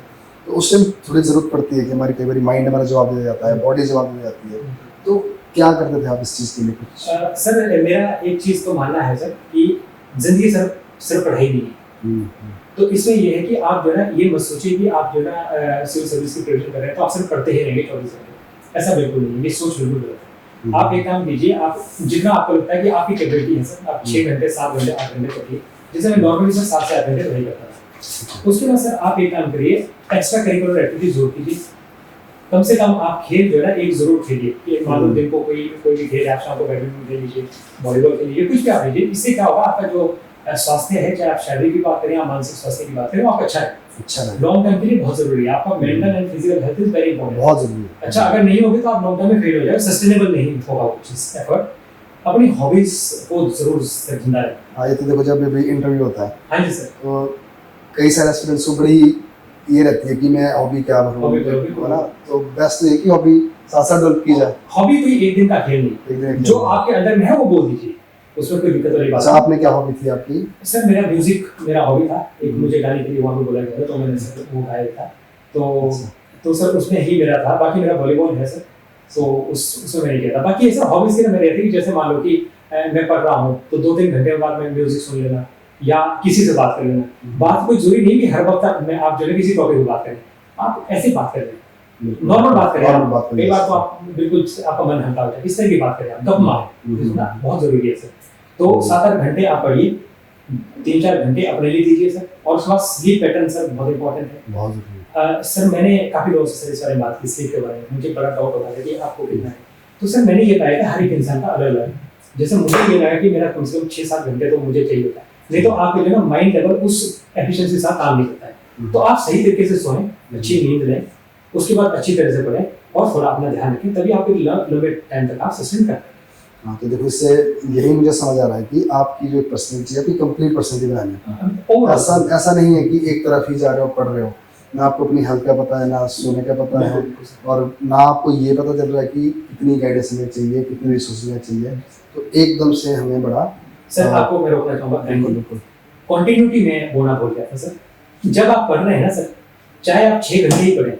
तो उस टाइम थोड़ी ज़रूरत पड़ती है कि हमारी कई बार माइंड हमारा जवाब दे जाता है, बॉडी जवाब दे जाती है। तो क्या करते थे आप इस चीज़ के लिए कुछ? सर मेरा एक चीज़ तो मानना है सर कि जिंदगी सिर्फ पढ़ाई नहीं है। तो इसमें ये है कि आप जो है ये मत सोचिए कि आप जो है सिविल सर्विस की प्रिपरेशन कर रहे हैं तो आप सिर्फ पढ़ते ही रहेंगे 24 घंटे। ऐसा बिल्कुल नहीं है, ये सोच बिल्कुल गलत है। आप एक काम कीजिए, आप जितना आपको लगता है कि आपकी कैपेबिलिटी है सर, आप 6 घंटे 7 घंटे 8 घंटे पढ़िए, जैसे मैं नॉर्मली सर 7 से 8 घंटे पढ़ाई करता था। उसके बाद सर आप एक काम करिए, एक्स्ट्रा करिकुलर एक्टिविटीज जोड़ कीजिए। कम से कम आप खेल जो है ना एक जरूर खेलिए, कि मान लो दिन को कोई भी खेल, आप शाम को बैडमिंटन खेल लीजिए, वॉलीबॉल खेल लीजिए, कुछ भी आप लीजिए। इससे क्या होगा, आपका जो स्वास्थ्य है, चाहे आप शारीरिक की बात करें या मानसिक स्वास्थ्य की बात करें, वो आपका अच्छा है, लॉन्ग टर्म के लिए बहुत जरूरी है। आपका mental and physical health is very important, बहुत जरूरी है। अच्छा अगर नहीं होगी तो आप लॉन्ग टर्म में फेल हो जाएगा, सस्टेनेबल नहीं होगा वो चीज एफर्ट। अपनी हॉबीज को जरूर जिंदा रखें। हाँ, ये तो देखो जब भी इंटरव्यू होता है, हाँ जी सर, तो कई सारे स्टूडेंट्स को बड़ी ये रहती है कि मैं हॉबी क्या बनूं, है ना। तो बेस्ट है कि हॉबी साथ साथ डेवलप की जाए। हॉबी कोई एक दिन का खेल नहीं, जो आपके अंदर में है वो बोल दीजिए, उसमें कोई दिक्कत वाली बात नहीं। आपने क्या हॉबी थी आपकी? सर मेरा म्यूजिक मेरा हॉबी था। एक मुझे गाने के लिए वहाँ पे बोला गया था, तो मैंने सर वो गाया था। तो सर उसमें ही मेरा था। बाकी मेरा वॉलीबॉल है सर, तो उसमें मैंने किया था। बाकी ऐसा हॉबीज के मेरे रहती है, जैसे मान लो कि मैं पढ़ रहा हूँ तो 2-3 घंटे बाद मैं म्यूजिक सुन लेना या किसी से बात कर लेना। बात कोई जरूरी नहीं कि हर वक्त आप जो है किसी टॉपिक पर बात करें। आप ऐसे बात कर रहे हैं, बिल्कुल। नॉर्मल बात करें नॉर्मल आप। बात करें, कई बार yes. तो आप बिल्कुल आपका मन हल्का हो जाए, इस तरह की बात करें आप, गप मारें, हम्म। सुनना बहुत जरूरी है सर। तो 7-8 घंटे आप पढ़िए, 3-4 घंटे अपने लिए दीजिए सर। और उसके बाद स्लीप पैटर्न सर बहुत इंपॉर्टेंट है। बहुत जरूरी है। सर मैंने काफी लोगों से सर इस बारे में बात की, स्लीप के बारे में मुझे बड़ा डाउट होता है कि आपको कितना है। तो सर मैंने ये पाया कि हर एक इंसान का अलग अलग है। जैसे मुझे ये लगा कि मेरा कम से कम 6-7 घंटे तो मुझे चाहिए होता है, नहीं तो आपके जो है माइंड लेवल उस एफिशिएंसी के साथ काम नहीं करता है। तो आप सही तरीके से सोएं, अच्छी नींद लें, उसके बाद अच्छी तरह से पढ़ें और थोड़ा अपना ध्यान रखें, तभी आप लंबे टाइम तक आप सस्टेन कर पाएंगे। हाँ, तो देखो इससे यही मुझे समझ आ रहा है कि आपकी जो पर्सनैलिटी है, आपकी कंप्लीट पर्सनैलिटी बनानी है। ऐसा नहीं है कि एक तरफ ही जा रहे हो, पढ़ रहे हो, ना आपको अपनी हेल्थ का पता है, ना सोने का पता है, और ना आपको ये पता चल रहा है कि कितनी गाइडेंस हमें चाहिए, कितनी रिसोर्स हमें चाहिए। तो एकदम से हमें बड़ा सर आपको मैं रोकना चाहूँगा, बिल्कुल कंटिन्यूटी में बोलना भूल गया था सर। जब आप पढ़ रहे हैं ना सर, चाहे आप 6 घंटे ही पढ़ें,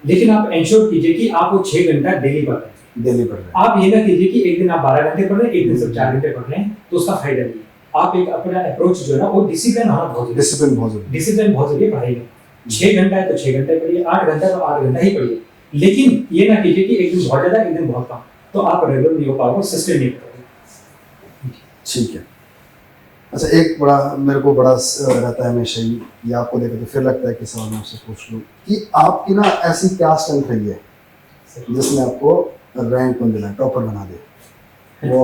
लेकिन आप इंश्योर कीजिए कि आप वो 6 घंटा डेली पढ़ रहे हैं। डेली पढ़ रहे हैं। आप ये ना कीजिए कि एक दिन आप 12 घंटे पढ़ रहे हैं, एक दिन सिर्फ 4 घंटे पढ़ रहे हैं, तो उसका फायदा नहीं है। आप एक अपना अप्रोच जो है ना, वो डिसिप्लिन होना बहुत जरूरी है। डिसिप्लिन बहुत जरूरी है। डिसिप्लिन बहुत जरूरी है पढ़ाई में। 6 घंटा है तो 6 घंटे पढ़िए, 8 घंटा तो 8 घंटा ही पढ़िए, लेकिन ये ना कीजिए कि एक दिन बहुत ज्यादा, एक दिन बहुत कम, तो आप रेगुलर नहीं हो पाओगे, सस्टेन नहीं करोगे। ठीक है। अच्छा, एक बड़ा मेरे को बड़ा रहता है हमेशा ही, ये आपको देखो तो फिर लगता है कि सवाल मैं आपसे पूछ लूँ कि आपकी ना ऐसी क्या स्ट्रेंथ रही है जिसने आपको रैंक में दिला, टॉपर बना दे, वो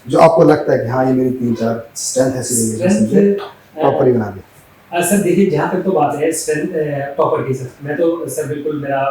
जो आपको लगता है कि हाँ ये मेरी 3-4 स्ट्रेंथ ऐसी रही है जिसने टॉपर ही बना दे। सर देखिए, जहाँ तक तो बात है स्ट्रेंथ टॉपर की, सर मैं तो सर बिल्कुल मेरा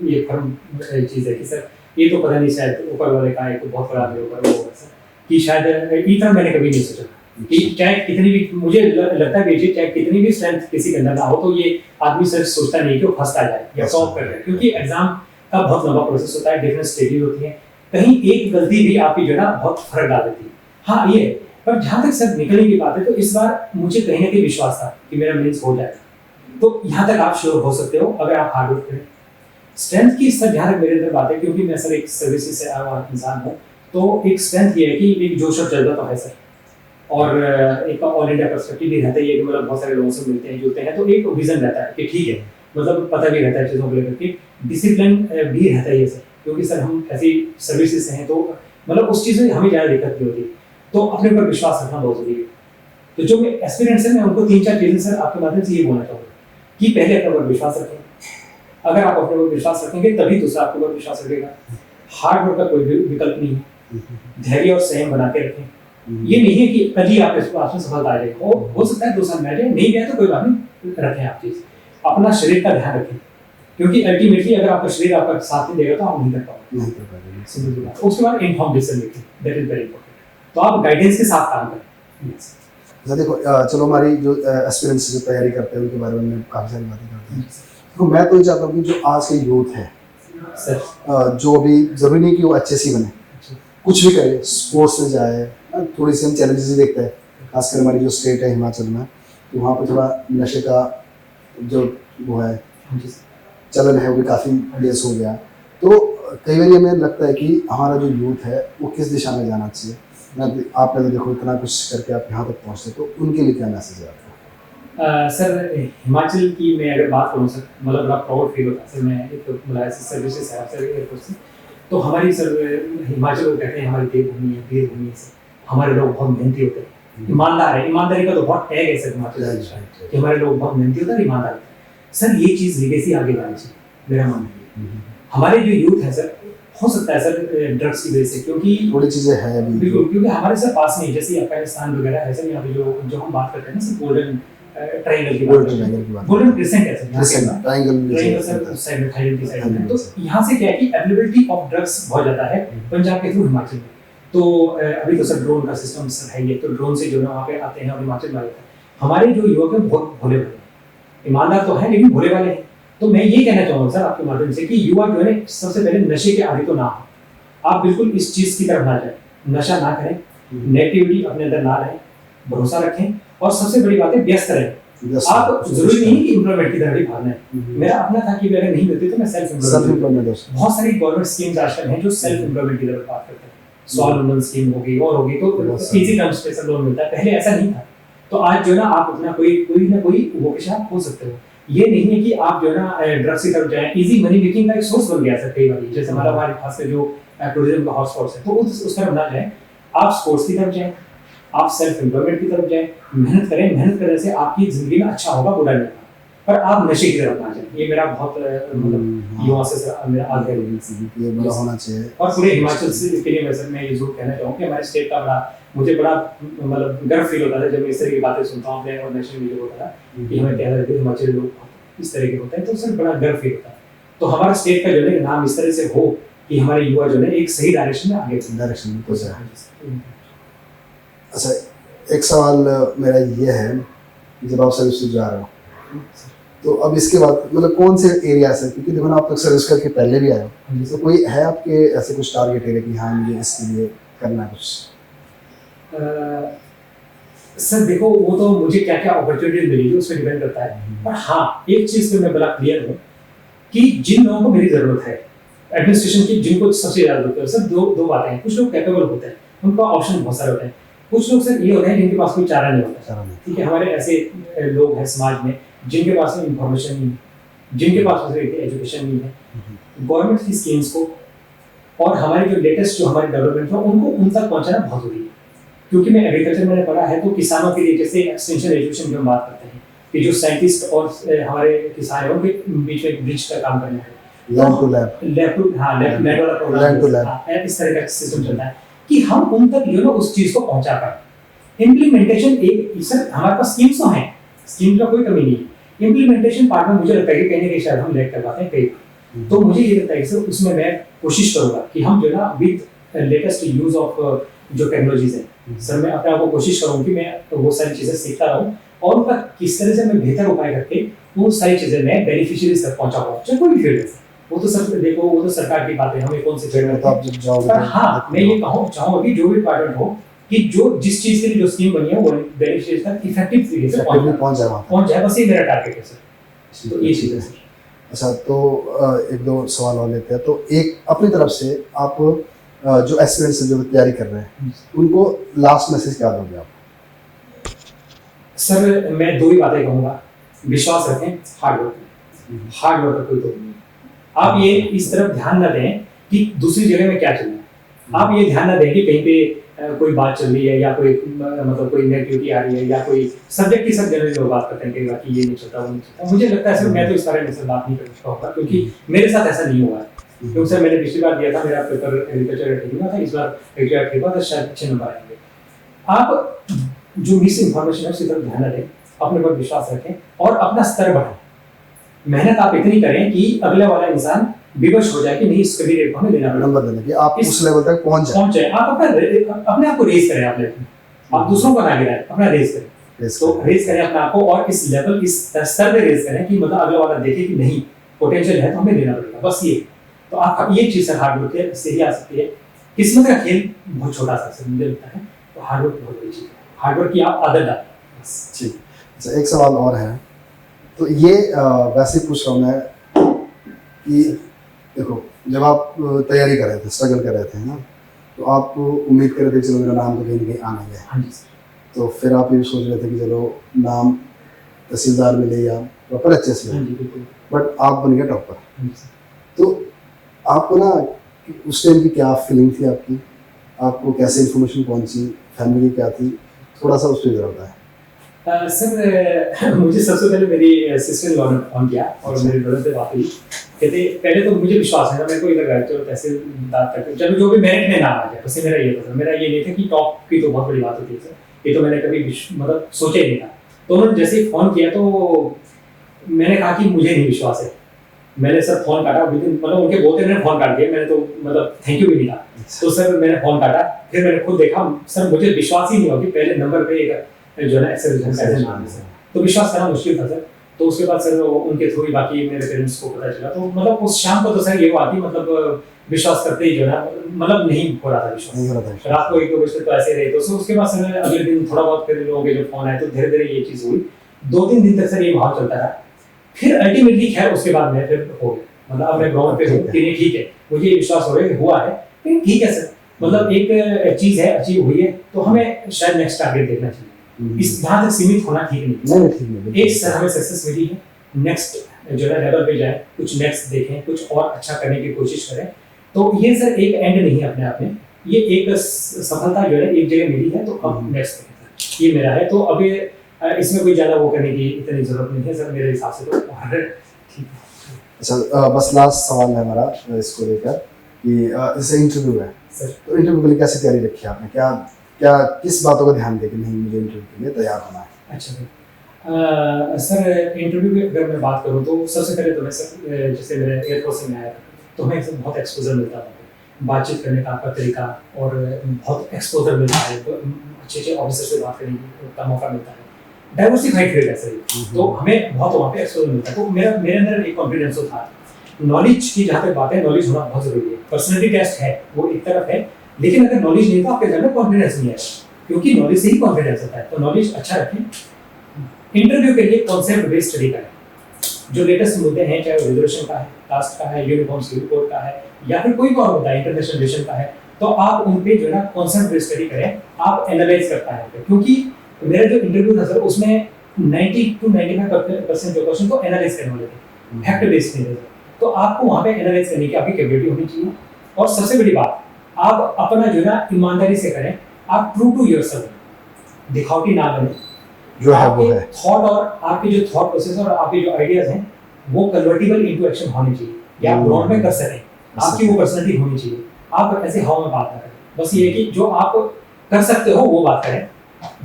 ये फर्म चीज़ है कि सर ये तो पता नहीं, शायद ऊपर वाले का एक बहुत बड़ा मेरे ऊपर वो होगा सर, कि शायद इतना मैंने कभी नहीं सोचा कि चाहे कितनी भी, मुझे लगता है कि चाहे कितनी भी स्ट्रेंथ किसी के अंदर ना हो, तो ये आदमी सिर्फ सोचता नहीं कि वो फर्स्ट आ जाए या टॉप कर रहे हैं, क्योंकि एग्जाम का बहुत लंबा प्रोसेस होता है, डिफरेंट स्टेजेस होती हैं, कहीं एक गलती भी आपकी जो है ना बहुत फर्क डाल देती है। हाँ ये, पर जहाँ तक सर निकलने की बात है, तो इस बार मुझे कहीं ना कहीं विश्वास था कि मेरा मेंस हो जाएगा। तो यहाँ तक आप श्योर हो सकते हो अगर आप हार्ड वर्क करें। स्ट्रेंथ की सर जहाँ तक मेरे अंदर बात है, क्योंकि मैं सर एक सर्विसेज से आया हुआ इंसान हूँ, तो एक स्ट्रेंथ ये है कि एक जोश और जज्बा तो है सर, और एक ऑल इंडिया पर्सपेक्टिव भी रहता है कि मतलब बहुत सारे लोगों से मिलते हैं जुलते हैं, तो एक विजन रहता है कि ठीक है, मतलब पता भी रहता है चीज़ों को लेकर के, डिसिप्लिन भी रहता है ये सर, क्योंकि सर हम ऐसी सर्विसेज से हैं, तो मतलब उस चीज़ में हमें ज़्यादा दिक्कत नहीं होती, तो अपने ऊपर विश्वास रखना बहुत जरूरी है। तो जो एस्पिरेंट्स है, मैं उनको 3-4 चीज़ें सर आपके माध्यम से ये बोलना चाहूँगा कि पहले अपने ऊपर विश्वास रखें। अगर आप अपने ऊपर विश्वास रखेंगे तभी दूसरा आपके ऊपर विश्वास रखेगा। हार्ड वर्क का कोई विकल्प नहीं है, धैर्य और संयम बना के रखें। ये नहीं है कि कल ही आपके पास में सफलता आ जाएगी, हो सकता है 2 साल में आ जाए, नहीं गया तो कोई बात नहीं, रखें आप चीज़। अपना शरीर का ध्यान रखें, क्योंकि अल्टीमेटली अगर आपका शरीर आपका साथ नहीं देगा तो आप नहीं कर पाओगे। सिंपल सी बात। उसके बाद inform decision making, that is very important. तो आप गाइडेंस के साथ काम करें। अच्छा देखो, चलो हमारी जो एस्पिरेंट्स जो तैयारी करते हैं उनके बारे में काफ़ी सारी बातें करते हैं, तो मैं तो ये चाहता हूँ कि जो आज के यूथ है सर, जो अभी ज़रूरी नहीं कि वो HSC बने, कुछ भी करे, स्पोर्ट्स में जाए, थोड़ी सी हम चैलेंजेस भी देखते हैं, खासकर हमारी जो स्टेट है हिमाचल में, तो वहाँ पर थोड़ा नशे का जो वो है चलन है वो भी काफ़ी बेस हो गया। तो कई बार हमें लगता है कि हमारा जो यूथ है वो किस दिशा में जाना चाहिए। आपने तो देखो इतना कुछ करके आप यहाँ तक पहुँचते, तो उनके लिए क्या मैसेज है आपका? सर हिमाचल की मैं अगर बात करूँ सर, मतलब बड़ा प्राउड फील होता है सर। मैं एक मतलब ऐसी सर्विसेज है सर एयरफोर्स से, तो हमारी सर हिमाचल को कहते हैं हमारी देवभूमि है, वीरभूमि है सर। हमारे लोग बहुत मेहनती होते हैं, ईमानदार है, ईमानदारी का तो बहुत टैग है सर हिमाचल कि हमारे लोग बहुत मेहनती होते हैं, ईमानदार सर। ये चीज़ लेगेसी आगे लानी चाहिए, मेरा मानना है। हमारे जो यूथ है सर, हो सकता है सर ड्रग्स की वजह से, क्योंकि थोड़ी चीज़ें हैं बिल्कुल, क्योंकि हमारे सर पास नहीं, जैसे अफगानिस्तान वगैरह है सर, यहाँ पे जो हम बात करते हैं ना सर, गोल्डन ट्रायंगल की बात, गोल्डन क्रिसेंट है सर, ट्रायंगल सर उस साइड में, थाईलैंड की साइड में। तो यहाँ से क्या है कि अवेलेबिलिटी ऑफ ड्रग्स बहुत ज़्यादा है पंजाब के थ्रू हिमाचल में। तो अभी तो सर ड्रोन का सिस्टम सर है ये, तो ड्रोन से जो है वहाँ पे आते हैं और हिमाचल में आते हैं। हमारे जो युवक हैं बहुत भोले भाले, ईमानदार तो है लेकिन भोले वाले हैं। तो मैं ये कहना चाहूँगा सर आपके माध्यम से कि युवा जो है सबसे पहले नशे के आदी तो ना हो। आप बिल्कुल इस चीज़ की तरफ ना जाए, नशा ना करें, नेगेटिविटी अपने अंदर ना रहे, भरोसा रखें, और सबसे बड़ी बात है व्यस्त रहें। आप जरूरी नहीं है कि एम्प्लॉयमेंट की तरफ ही भागना है। मेरा अपना था कि अगर नहीं मिलती तो मैं सेल्फ एम्प्लॉयमेंट, बहुत सारी गवर्नमेंट स्कीम्स आजकल हैं जो सेल्फ एम्प्लॉयमेंट की तरफ बात करते हैं। स्वावलंबन स्कीम होगी और होगी, तो इजी टर्म्स पे लोन मिलता है, पहले ऐसा नहीं था। तो आज जो है ना आप अपना कोई ना कोई वोकेशन आप खोल सकते हो। ये नहीं है कि आप जो है ना ड्रग्स की तरफ जाएं, इजी मनी मेकिंग का एक सोर्स बन गया सर कई बार, जैसे मतलब हमारे खासकर जो टूरिज्म का हॉटस्पॉट्स है, तो उस तरफ ना जाएं, आप स्पोर्ट्स की तरफ जाएं, आप सेल्फ एम्प्लॉयमेंट की तरफ जाएं, मेहनत करें, मेहनत करने से आपकी जिंदगी में अच्छा होगा, बुरा नहीं होगा, पर आप नशे की तरफ ना जाएं। ये मेरा बहुत मतलब युवा से मेरा आग्रह है, ये बड़ा होना चाहिए। और पूरे हिमाचल से के लिए मैं सर मैं ये जरूर कहना चाहूँ कि हमारे स्टेट का मुझे बड़ा मतलब गर्व फील होता है जब मैं इस तरह की बातें सुनता हूँ अपने और नेशनल मीडिया होता है कि हमें कहना है हिमाचली लोग इस तरह के होते हैं, तो सर बड़ा गर्व फील होता है। तो हमारा स्टेट का जो है नाम इस तरह से हो कि हमारे युवा जो है एक सही डायरेक्शन में आगे डायरेक्शन में तो जाए। अच्छा, एक सवाल मेरा ये है, जब आप सर्विस जा रहे हो तो अब इसके बाद मतलब कौन से एरिया से, क्योंकि देखो ना आप तक सर्विस करके पहले भी आए हो, तो कोई है आपके ऐसे कुछ टारगेट एरिया कि हाँ मुझे इसके लिए करना है कुछ? सर देखो वो तो मुझे क्या क्या अपॉर्चुनिटी मिलेगी उस पर डिपेंड करता है, पर हाँ एक चीज पे मैं बड़ा क्लियर हूँ कि जिन लोगों को मेरी जरूरत है एडमिनिस्ट्रेशन की, जिनको सबसे ज्यादा जरूरत है, सर दो बातें हैं। कुछ लोग कैपेबल होते हैं, उनका ऑप्शन बहुत सारे होते हैं, कुछ लोग सर ये होते हैं जिनके पास कोई चारा नहीं होता। ठीक है, हमारे ऐसे लोग हैं समाज में जिनके पास इंफॉर्मेशन नहीं है, जिनके पास एजुकेशन नहीं है, गवर्नमेंट की स्कीम्स को और हमारी जो लेटेस्ट जो हमारी डेवलपमेंट है उनको उन तक पहुंचाना बहुत जरूरी है। क्योंकि मैं एग्रीकल्चर मैंने पढ़ा है, तो किसानों के लिए जैसे एक्सटेंशन एजुकेशन की हम बात करते हैं कि जो साइंटिस्ट और हमारे किसान हैं उनके बीच में ब्रिज का काम करना है, लैंड टू लैब, लैंड वाला प्रोग्राम, लैंड टू लैब, इस तरह का सिस्टम चलता है कि हम उन तक जो है उस चीज को पहुंचा पाए। इम्प्लीमेंटेशन एक सर हमारे पास स्कीम्स तो हैं, स्कीम का कोई कमी नहीं है, इम्प्लीमेंटेशन पार्ट में मुझे लगता है कि कहीं ना कहीं शायद हम लेट कर पाते हैं कई। तो मुझे ये लगता है कि सर उसमें मैं कोशिश करूंगा कि हम जो है ना विद लेटेस्ट यूज ऑफ जो टेक्नोलॉजीज है, सर मैं अपने आप को कोशिश करूँ कि मैं वो सारी चीजें सीखता रहूँ और उनका किस तरह से मैं बेहतर उपाय करके वो सारी चीजें मैं बेनिफिशियरीज तक पहुंचा पाऊँ, चाहे कोई भी फील्ड है। वो तो सर देखो वो तो सरकार की बात है, हमें कौन से फील्ड में आप जब जाओगे, पर हाँ मैं ये चाहूँगा कि जो भी डिपार्टमेंट हो कि जो जिस चीज के लिए जो स्कीम बनी है वो बेनिफिशियरीज तक इफेक्टिव तरीके से पहुंच जाए, बस ये मेरा टारगेट है सर। तो ये चीज है सर। अच्छा, तो एक दो सवाल और लेते हैं। तो एक अपनी तरफ से आप जो एस्पिरेंट्स जो तैयारी कर रहे हैं उनको लास्ट मैसेज क्या दोगे आप? सर मैं दो ही बातें कहूँगा, विश्वास रखें, हार्ड वर्क करें, हार्ड वर्क का कोई तो नहीं। आप ये इस तरफ ध्यान न दें कि दूसरी जगह में क्या चल रहा है, आप ये ध्यान न दें कि कहीं पे कोई बात चल रही है या कोई मतलब कोई नेगेटिविटी आ रही है या कोई सब्जेक्ट की सब जनरली लोग बात करते हैं कई बार कि ये नहीं चलता वो नहीं चलता। मुझे लगता है सर मैं तो इस बारे में सर बात नहीं कर सकता होगा क्योंकि मेरे साथ ऐसा नहीं हुआ है। क्योंकि सर मैंने पिछली बार दिया था, मेरा पेपर एग्रीकल्चर का ठीक हुआ था, इस बार एग्रीकल्चर ठीक हुआ था, शायद अच्छे नंबर आएंगे। आप जो मिस इन्फॉर्मेशन है उसकी तरफ ध्यान दें, अपने पर विश्वास रखें और अपना स्तर बढ़ाएं। मेहनत आप इतनी करें कि अगले वाला इंसान विवश हो जाए कि नहीं इसके भी रेट हमें लेना पड़ेगा, नंबर देने की आप उस लेवल तक पहुंच जाए। आप अपने आप को रेस करें, आप दूसरों को ना गिराएं, अपना रेस करें। तो रेस करें अपने आप को और इस लेवल इस स्तर पे रेस करें कि मतलब अगला वाला देखे कि नहीं पोटेंशियल है तो हमें लेना पड़ेगा, बस ये। तो आप ये चीज सर हार्ड वर्क से ही आ सकती है। किस्मत का खेल बहुत छोटा सा मुझे लगता है, तो हार्ड वर्क बहुत बड़ी चीज है, हार्ड वर्क की आप आदत डालें बस। ठीक। अच्छा, एक सवाल और है, तो ये वैसे पूछ रहा हूँ मैं कि देखो जब आप तैयारी कर रहे थे, स्ट्रगल कर रहे थे ना, तो आप उम्मीद कर रहे थे चलो मेरा नाम तो कहीं ना कहीं आना ही है। हाँ जी सर। तो फिर आप ये सोच रहे थे कि चलो नाम तहसीलदार मिले या प्रॉपर अच्छे से मिले, बट आप बन गए टॉपर। तो आपको ना उस टाइम की क्या फीलिंग थी आपकी, आपको कैसे इन्फॉर्मेशन पहुंची, फैमिली क्या थी, थोड़ा सा उस पर ज़रा बताएं। सर मुझे सबसे पहले मेरी सिस्टर लॉ ने फोन किया और मेरे ब्रदर से बात हुई। कहते पहले तो मुझे विश्वास है ना, मेरे को इधर गए चलो तहसीलदार तक चलो जो भी मेरिट में नाम आ जाए, बस मेरा ये था। मेरा ये नहीं था कि टॉप की तो बहुत बड़ी बात होती है सर, ये तो मैंने कभी मतलब सोचा ही नहीं था। तो उन्होंने जैसे ही फोन किया तो मैंने कहा कि मुझे नहीं विश्वास है। मैंने सर फोन काटा, मतलब उनके बोलते मैंने फोन काट दिया, मैंने तो मतलब थैंक यू भी नहीं कहा। तो सर मैंने फोन काटा, फिर मैंने खुद देखा, सर मुझे विश्वास ही नहीं हुआ कि पहले नंबर पे एक जो है ना एक्सेल नाम है सर, तो विश्वास करना मुश्किल था सर। तो उसके बाद सर उनके थ्रू ही बाकी मेरे पेरेंट्स को पता चला। तो मतलब उस शाम को तो सर ये हुआ कि मतलब विश्वास करते ही जो है मतलब नहीं हो रहा था विश्वास। रात को 1-2 बजे तो ऐसे रहे। तो उसके बाद सर अगले दिन थोड़ा बहुत फिर लोगों के जो फोन आए तो धीरे धीरे ये चीज़ हुई। 2-3 दिन तक सर ये भाव चलता रहा। फिर अल्टीमेटली खैर उसके बाद मैं फिर हो गया, मतलब अपने ग्राउंड पे ठीक है, मुझे विश्वास हो रहा है हुआ है, लेकिन ठीक है सर, मतलब एक चीज़ है अचीव हुई है तो हमें शायद नेक्स्ट टारगेट देखना चाहिए। इस यहाँ तक सीमित होना ठीक नहीं। एक सर हमें सक्सेस मिली है, नेक्स्ट जो है लेवल पे जाए, कुछ नेक्स्ट देखें, कुछ और अच्छा करने की कोशिश करें। तो ये सर एक एंड नहीं है अपने आप में, ये एक सफलता जो है एक जगह मिली है तो अब नेक्स्ट देखें, ये मेरा है। तो अभी इसमें कोई ज़्यादा वो करने की इतनी ज़रूरत नहीं है सर मेरे हिसाब से तो। और ठीक है। अच्छा, बस लास्ट सवाल है हमारा इसको लेकर कि जैसे इंटरव्यू है सर तो इंटरव्यू के लिए कैसी तैयारी रखी है आपने, क्या क्या किस बातों का ध्यान दे कि नहीं मुझे इंटरव्यू के लिए तैयार होना है? अच्छा सर इंटरव्यू की अगर मैं बात करूँ तो सबसे पहले तो मैं सर जैसे मेरे एयरफोर्स से में आया तो हमें इससे बहुत एक्सपोजर मिलता था, बातचीत करने का आपका तरीका, और बहुत एक्सपोजर मिलता है, अच्छे अच्छे ऑफिसर से बात करने का मौका मिलता है। डाइवर्सिफाइड फील्ड है सर, तो हमें बहुत वहाँ पे एक्सपोजर मिलता है। तो मेरे अंदर एक कॉन्फिडेंस तो था। नॉलेज की जहाँ तक बात है, नॉलेज होना बहुत जरूरी है। पर्सनैलिटी टेस्ट है वो एक तरफ है, लेकिन अगर नॉलेज नहीं तो आपके घर में कॉन्फिडेंस नहीं है, क्योंकि नॉलेज से ही कॉन्फिडेंस होता है। तो नॉलेज अच्छा रखें। इंटरव्यू के लिए कॉन्सेप्ट बेस्ड स्टडी करें, जो लेटेस्ट मुद्दे हैं, चाहे वो रिजर्वेशन का है, कास्ट का है, यूनिफॉर्म सिविल कोड का है, या फिर कोई भी और मुद्दा इंटरनेशनल रिलेशन का है, तो आप उन पे जो है ना कॉन्सेप्ट बेस्ड स्टडी करें। आप एनालाइज कर पाए, क्योंकि मेरा जो इंटरव्यू था सर उसमें 90 to 95% जो क्वेश्चन को एनालाइज करने वाले थे, फैक्ट बेस्ड नहीं थे। तो आपको वहाँ पे एनालाइज करने की आपकी कैपेबिलिटी होनी चाहिए। और सबसे बड़ी बात, आप अपना जो है ना ईमानदारी से करें, आप ट्रू टू योरसेल्फ, दिखावटी ना बने। जो है वो है। थॉट और आपके जो थॉट प्रोसेस और आपके जो आइडियाज हैं वो कन्वर्टिबल इनटू एक्शन होने चाहिए, या आप ग्राउंड में कर सकें। आपकी वो पर्सनैलिटी होनी चाहिए। आप ऐसे हवा में बात ना करें। बस ये है कि जो आप कर सकते हो वो बात करें,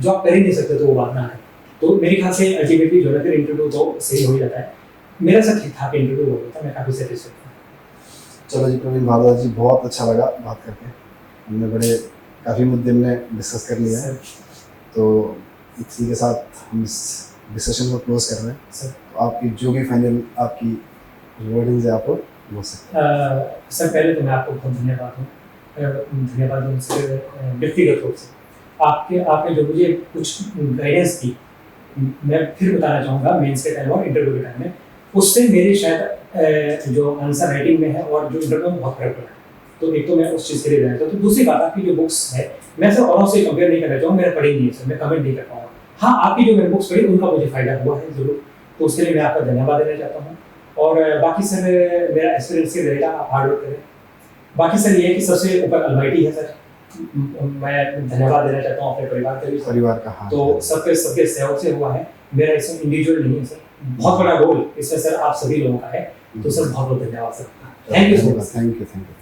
जो आप कर ही नहीं सकते तो वो बात ना करें। तो मेरे ख्याल से अल्टीमेटली जो है फिर इंटरव्यू तो सही हो ही जाता है। मेरा सब ठीक ठाक इंटरव्यू हो गया था, मैं काफ़ी सेटिस्फाइड हूँ। चलो जी प्रवीण भारद्वाज जी, बहुत अच्छा लगा बात करके। हमने बड़े काफ़ी मुद्दे हमने डिस्कस कर लिया है, तो इसी के साथ हम इस डिस्कशन को क्लोज कर रहे हैं। सर तो आपकी जो भी फाइनल आपकी वर्डिंग्स है आप बोल सकते हैं। सर पहले तो मैं आपको बहुत धन्यवाद दूँ सर, व्यक्तिगत रूप से आपने जो मुझे कुछ गाइडेंस दी, मैं फिर बताना चाहूँगा मेंस के टाइम और इंटरव्यू के टाइम में, उससे मेरे शायद जो आंसर राइटिंग में है और जो इंटरव्यू में बहुत फर्क पड़ा है। तो एक तो मैं उस चीज़ के लिए रहता हूँ। तो दूसरी बात, आपकी जो बुक्स है, मैं सर औरों से कंपेयर नहीं करना चाहूँगा, मैंने पढ़ी नहीं है सर, मैं कमेंट नहीं कर पाऊँगा। हाँ, आपकी जो मैंने बुक्स पढ़ी उनका मुझे फ़ायदा हुआ है ज़रूर, तो उसके लिए मैं आपका धन्यवाद देना चाहता हूँ। और बाकी सर मेरा एक्सपीरियंस ये रहेगा, आप हार्ड वर्क करें। बाकी सर ये है कि सबसे ऊपर अलमाइटी है सर, मैं धन्यवाद देना चाहता हूँ अपने परिवार के भी, परिवार का हाथ तो सबके सहयोग से हुआ है। मेरा इसमें इंडिविजुअल नहीं है सर, बहुत बड़ा रोल इसमें सर आप सभी लोगों का है। तो सर बहुत बहुत धन्यवाद sir, thank you so much. Thank you.